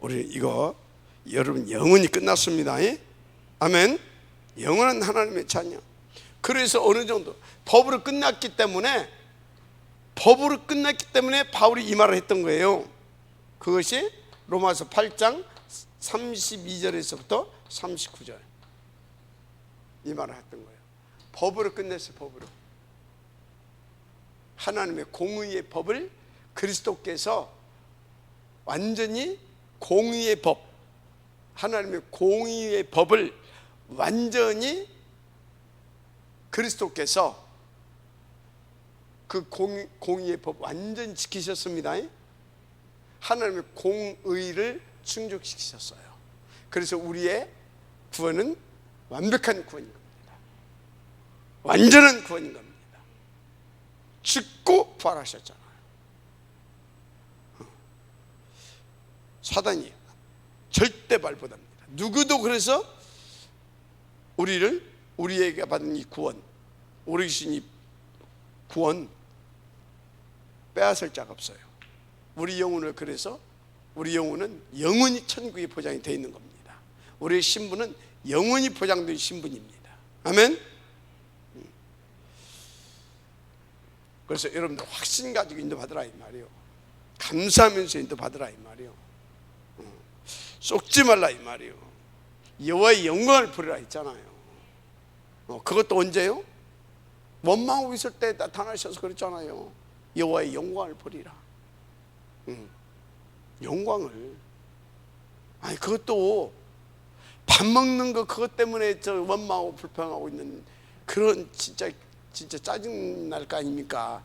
우리 이거 여러분 영원히 끝났습니다. 아멘. 영원한 하나님의 자녀. 그래서 어느 정도 법으로 끝났기 때문에 바울이 이 말을 했던 거예요. 그것이 로마서 8장 32절에서부터 39절 이 말을 했던 거예요. 법으로 끝냈어요. 법으로. 하나님의 공의의 법을 그리스도께서 완전히 공의의 법, 하나님의 공의의 법을 완전히 그리스도께서 그 공의의 법 완전히 지키셨습니다. 하나님의 공의를 충족시키셨어요. 그래서 우리의 구원은 완벽한 구원인 겁니다. 완전한 구원인 겁니다. 죽고 부활하셨잖아요. 사단이 절대 발보다 합니다. 누구도 그래서 우리에게 받은 이 구원, 우리 주신 이 구원 빼앗을 자가 없어요. 우리 영혼을, 그래서 우리 영혼은 영원히 천국에 보장이 되어 있는 겁니다. 우리의 신분은 영원히 보장된 신분입니다. 아멘. 그래서 여러분들 확신 가지고 인도받으라 이 말이에요. 감사하면서 인도받으라 이 말이에요. 속지 말라 이 말이에요. 여호와의 영광을 부리라 했잖아요. 그것도 언제요? 원망하고 있을 때 나타나셔서 그랬잖아요. 여호와의 영광을 부리라. 영광을. 아니 그것도 밥 먹는 거 그것 때문에 저 원망하고 불평하고 있는 그런 진짜 짜증 날 거 아닙니까?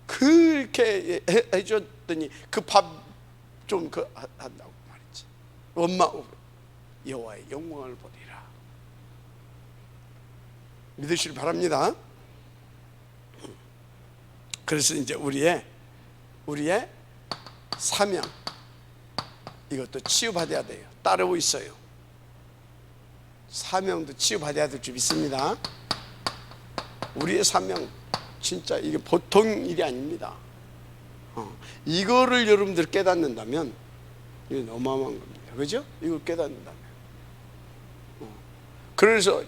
그렇게 해줬더니 그 밥 좀 한다고 말했지. 원망 여호와의 영광을 보리라. 믿으시길 바랍니다. 그래서 이제 우리의 사명, 이것도 치유받아야 돼요. 따르고 있어요. 사명도 치유받아야 될 줄 믿습니다. 우리의 사명, 진짜 이게 보통 일이 아닙니다. 이거를 여러분들 깨닫는다면 이건 어마어마한 겁니다. 그죠? 이걸 깨닫는다면. 그래서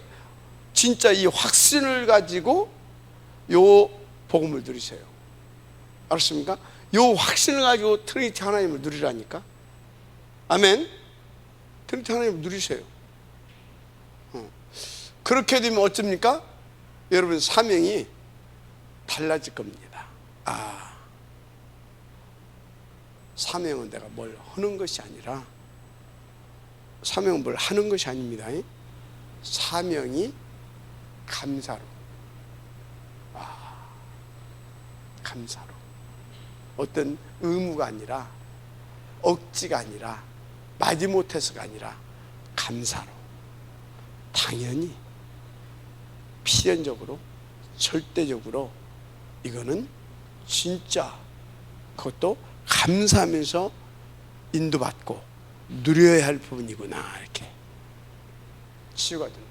진짜 이 확신을 가지고 요 복음을 누리세요. 알았습니까? 요 확신을 가지고 트리니티 하나님을 누리라니까. 아멘. 트리니티 하나님을 누리세요. 그렇게 되면 어쩝니까? 여러분 사명이 달라질 겁니다. 사명은 내가 뭘 하는 것이 아니라, 사명은 뭘 하는 것이 아닙니다. 사명이 감사로, 감사로, 어떤 의무가 아니라, 억지가 아니라, 마지못해서가 아니라 감사로, 당연히 필연적으로, 절대적으로 이거는 진짜 그것도 감사하면서 인도받고 누려야 할 부분이구나, 이렇게 치유가 됩니다.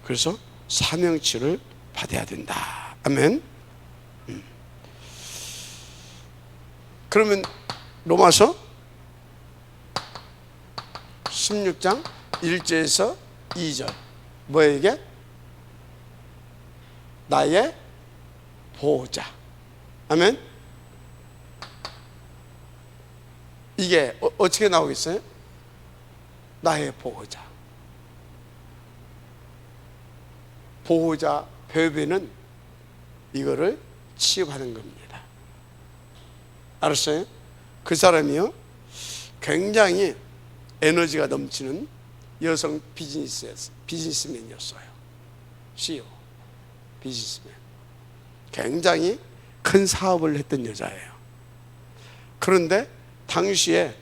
그래서 사명치를 받아야 된다. 아멘. 그러면 로마서 16장 1절에서 2절 뭐예요 이게? 나의 보호자. 아멘. 이게 어떻게 나오겠어요? 나의 보호자. 보호자 배배는 이거를 취급하는 겁니다. 알았어요? 그 사람이요 굉장히 에너지가 넘치는 여성 비즈니스맨이었어요. CEO, 비즈니스맨. 굉장히 큰 사업을 했던 여자예요. 그런데 당시에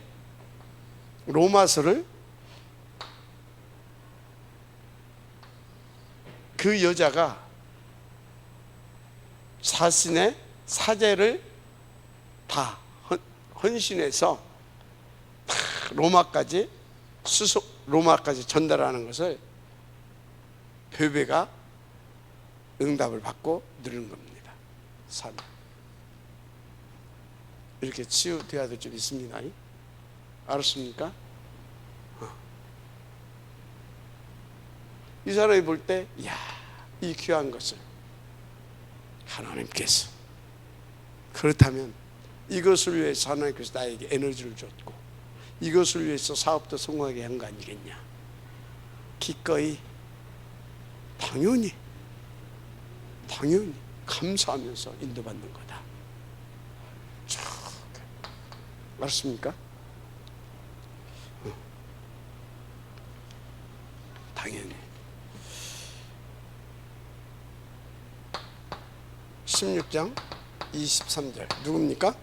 로마서를 그 여자가 자신의 사제를 다 헌신해서 로마까지 전달하는 것을 베베가 응답을 받고 누리는 겁니다. 사명. 이렇게 치유되어야 될 줄 믿습니다. 알았습니까? 이 사람이 볼 때, 이야, 이 귀한 것을 하나님께서, 그렇다면 이것을 위해서 하나님께서 나에게 에너지를 줬고 이것을 위해서 사업도 성공하게 한 거 아니겠냐. 기꺼이 당연히 감사하면서 인도받는 거다. 알았습니까? 당연히. 16장 23절 누굽니까?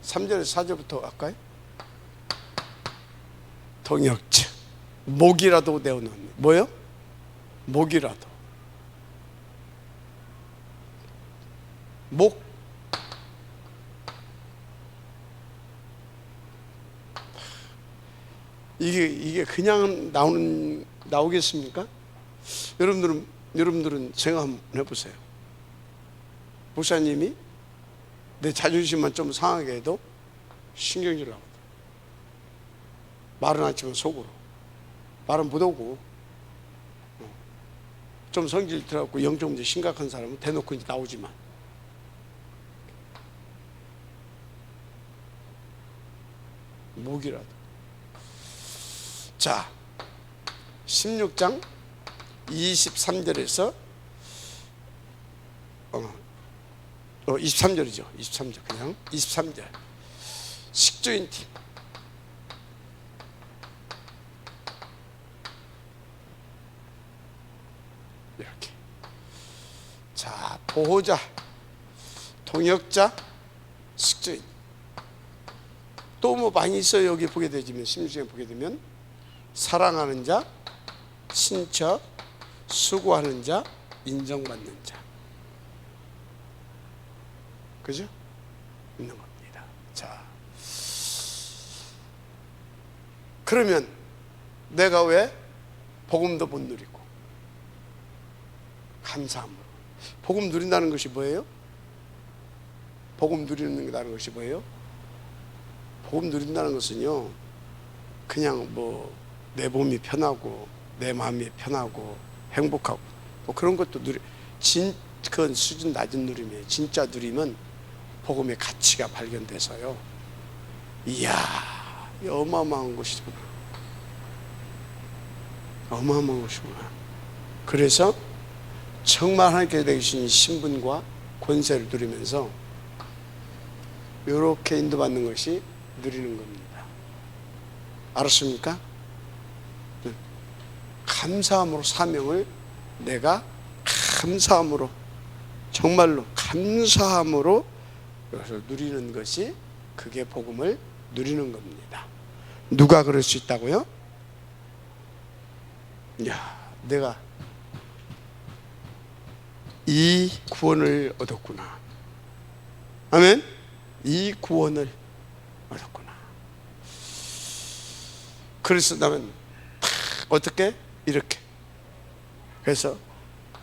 3절에서 4절부터 할까요? 동역자, 목이라도 내어놓는. 뭐요? 목이라도. 목. 이게 그냥 나오겠습니까? 여러분들은 생각 한번 해보세요. 목사님이 내 자존심만 좀 상하게 해도 신경질 나거든. 말은 하지만 속으로. 말은 못하고 좀 성질 들어갖고 영적 문제 심각한 사람은 대놓고 이제 나오지만, 목이라도. 자, 16장 23절에서 23절이죠. 23절 그냥 23절. 식주인 팀. 이렇게. 자, 보호자, 동역자, 식주인. 또 뭐 많이 있어요. 여기 보게 되면, 심중에 보게 되면 사랑하는 자, 친척, 수고하는 자, 인정받는 자. 그죠? 있는 겁니다. 자, 그러면 내가 왜 복음도 못 누리고 감사함으로. 복음 누린다는 것이 뭐예요? 복음 누린다는 것이 뭐예요? 복음 누린다는 것은요, 그냥 뭐 내 몸이 편하고 내 마음이 편하고 행복하고 뭐 그런 것도 그건 수준 낮은 누림이에요. 진짜 누림은 복음의 가치가 발견돼서요, 이야, 어마어마한 것이구나, 어마어마한 것이구나. 그래서 정말 하나님께서 내주신 신분과 권세를 누리면서 이렇게 인도받는 것이 누리는 겁니다. 알았습니까? 감사함으로 사명을 내가 감사함으로, 정말로 감사함으로 누리는 것이, 그게 복음을 누리는 겁니다. 누가 그럴 수 있다고요? 야, 내가 이 구원을 얻었구나. 아멘. 이 구원을 얻었구나. 그래서 나는 어떻게? 이렇게. 그래서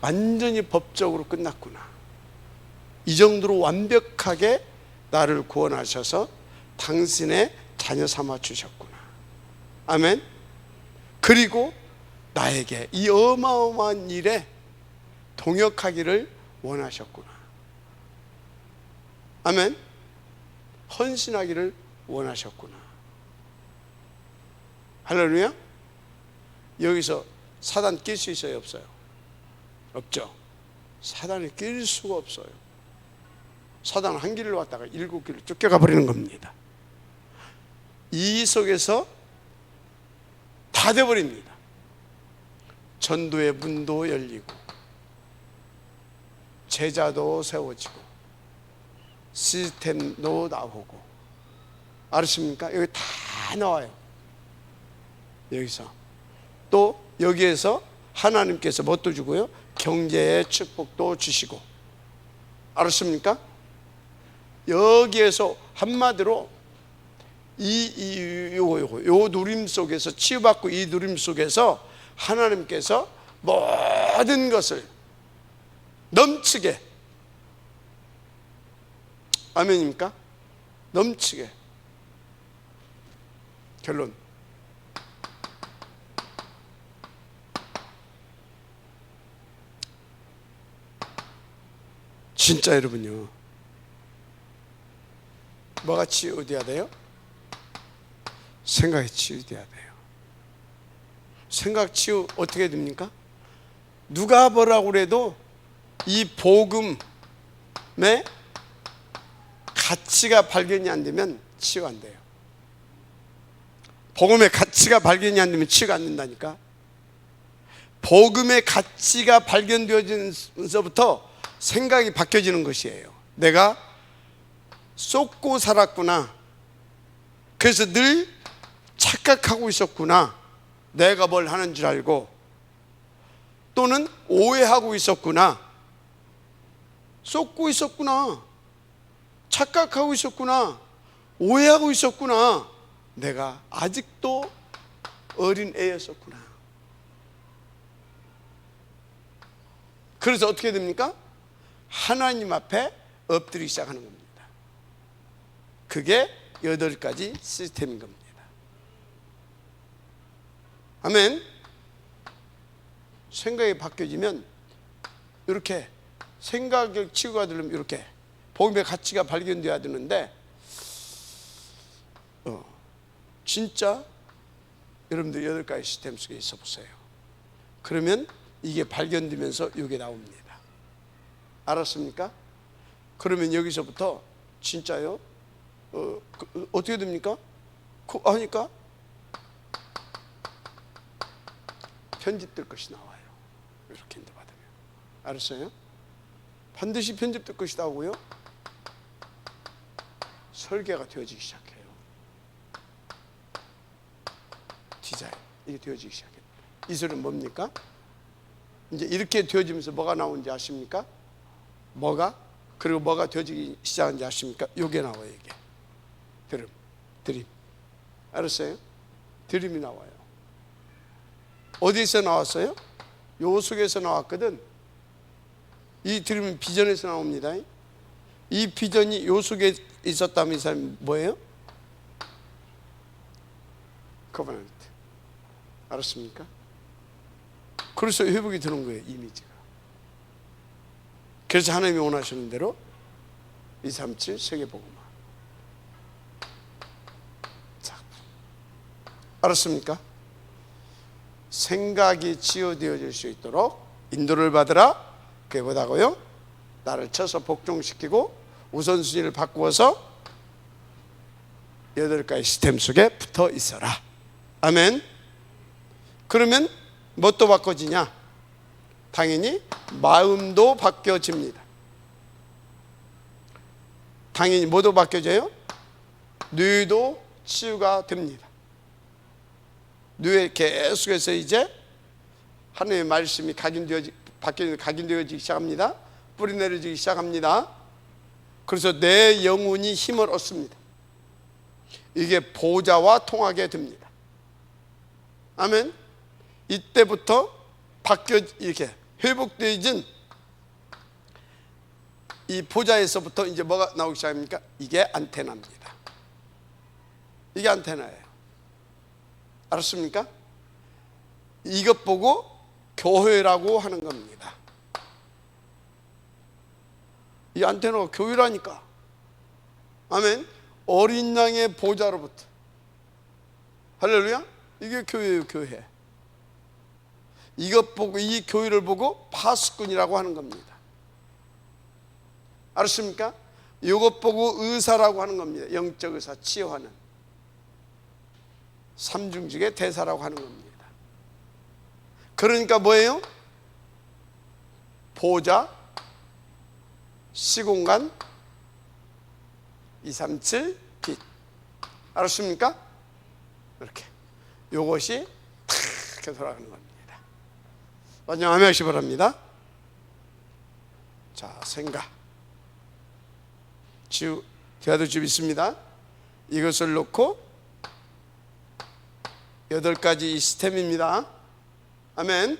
완전히 법적으로 끝났구나. 이 정도로 완벽하게 나를 구원하셔서 당신의 자녀 삼아 주셨구나. 아멘. 그리고 나에게 이 어마어마한 일에 동역하기를 원하셨구나. 아멘. 헌신하기를 원하셨구나. 할렐루야. 여기서 사단 낄 수 있어요, 없어요? 없죠. 사단을 낄 수가 없어요. 사단은 한 길로 왔다가 7길로 쫓겨가 버리는 겁니다. 이 속에서 다 돼버립니다. 전도의 문도 열리고, 제자도 세워지고, 시스템도 나오고. 알으십니까? 여기 다 나와요. 여기서 또 여기에서 하나님께서 뭣도 주고요, 경제의 축복도 주시고. 알았습니까? 여기에서 한마디로 요 누림 속에서, 치유받고 이 누림 속에서 하나님께서 모든 것을 넘치게, 아멘입니까? 넘치게. 결론, 진짜 여러분요, 뭐가 치유돼야 돼요? 생각이 치유돼야 돼요. 생각 치유 어떻게 됩니까? 누가 뭐라고 그래도 이 복음의 가치가 발견이 안 되면 치유가 안 돼요. 복음의 가치가 발견이 안 되면 치유가 안 된다니까. 복음의 가치가 발견되어지면서부터 생각이 바뀌어지는 것이에요. 내가 쏟고 살았구나. 그래서 늘 착각하고 있었구나. 내가 뭘 하는 줄 알고. 또는 오해하고 있었구나. 쏟고 있었구나. 착각하고 있었구나. 오해하고 있었구나. 내가 아직도 어린 애였었구나. 그래서 어떻게 됩니까? 하나님 앞에 엎드리기 시작하는 겁니다. 그게 8가지 시스템인 겁니다. 아멘. 생각이 바뀌어지면 이렇게 생각을 치유가 되려면 이렇게 복음의 가치가 발견돼야 되는데, 진짜 여러분들 8가지 시스템 속에 있어 보세요. 그러면 이게 발견되면서 이게 나옵니다. 알았습니까? 그러면 여기서부터 진짜요, 어떻게 됩니까? 하니까 편집될 것이 나와요. 이렇게 인도받으면. 알았어요? 반드시 편집될 것이 나오고요, 설계가 되어지기 시작해요. 디자인 이게 되어지기 시작해요. 이 소리는 뭡니까? 이제 이렇게 되어지면서 뭐가 나오는지 아십니까? 뭐가? 그리고 뭐가 되어지기 시작한지 아십니까? 요게 나와요. 이게 드림. 알았어요? 드림이 나와요. 어디서 나왔어요? 요 속에서 나왔거든. 이 드림은 비전에서 나옵니다. 이 비전이 요 속에 있었다면 이 사람이 뭐예요? 커버넌트. 알았습니까? 그래서 회복이 되는 거예요. 이미지가. 그래서 하나님이 원하시는 대로 237 세계복음화. 자, 알았습니까? 생각이 치유되어질 수 있도록 인도를 받으라. 그게 뭐다고요? 나를 쳐서 복종시키고 우선순위를 바꾸어서 8가지 시스템 속에 붙어 있어라. 아멘. 그러면 뭣도 바꿔지냐? 당연히 마음도 바뀌어집니다. 당연히 뭐도 바뀌어져요? 뇌도 치유가 됩니다. 뇌에 계속해서 이제 하나님의 말씀이 각인되어지기 시작합니다. 뿌리 내려지기 시작합니다. 그래서 내 영혼이 힘을 얻습니다. 이게 보좌와 통하게 됩니다. 아멘. 이때부터 바뀌어 이렇게 회복되어진 이 보좌에서부터 이제 뭐가 나오기 시작합니까? 이게 안테나입니다. 이게 안테나예요. 알았습니까? 이것 보고 교회라고 하는 겁니다. 이 안테나가 교회라니까. 아멘. 어린 양의 보좌로부터. 할렐루야. 이게 교회예요. 교회. 이것 보고, 이 교회를 보고 파수꾼이라고 하는 겁니다. 알았습니까? 이것 보고 의사라고 하는 겁니다. 영적 의사, 치유하는 삼중직의 대사라고 하는 겁니다. 그러니까 뭐예요? 보좌, 시공간, 237 빛. 알았습니까? 이렇게 요것이 탁 돌아가는 겁니다. 완전 암행하시 바랍니다. 자, 생각 치유 대화도 좀 있습니다. 이것을 놓고 8가지 시스템입니다. 아멘.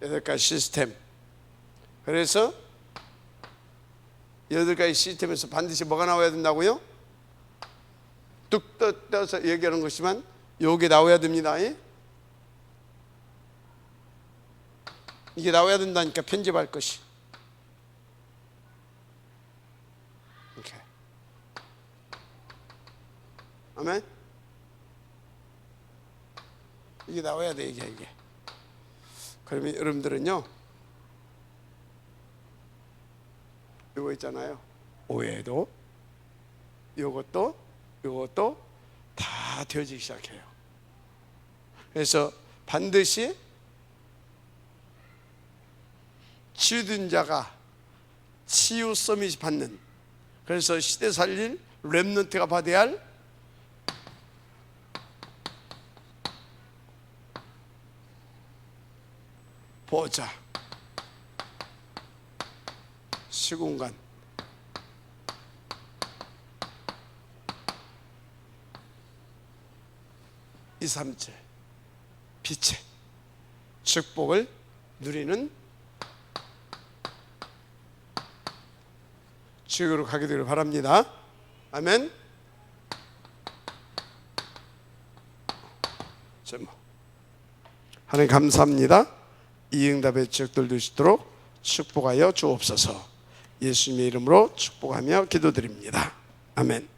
8가지 시스템. 그래서 8가지 시스템에서 반드시 뭐가 나와야 된다고요? 뚝 떠서 얘기하는 것이지만 요게 나와야 됩니다. 이게 나와야 된다니까. 편집할 것이. 이렇게. 아멘. 이게 나와야 돼. 이게. 그러면 여러분들은요, 이거 있잖아요. 오해도 이것도 다 되어지기 시작해요. 그래서 반드시 치유된 자가 치유 서밋이 받는, 그래서 시대 살릴 렘넌트가 받아야 할 보좌, 시공간, 이삼칠 빛의 축복을 누리는 지역으로 가게 되기를 바랍니다. 아멘. 하나님 감사합니다. 이 응답의 지역들 되시도록 축복하여 주옵소서. 예수님의 이름으로 축복하며 기도드립니다. 아멘.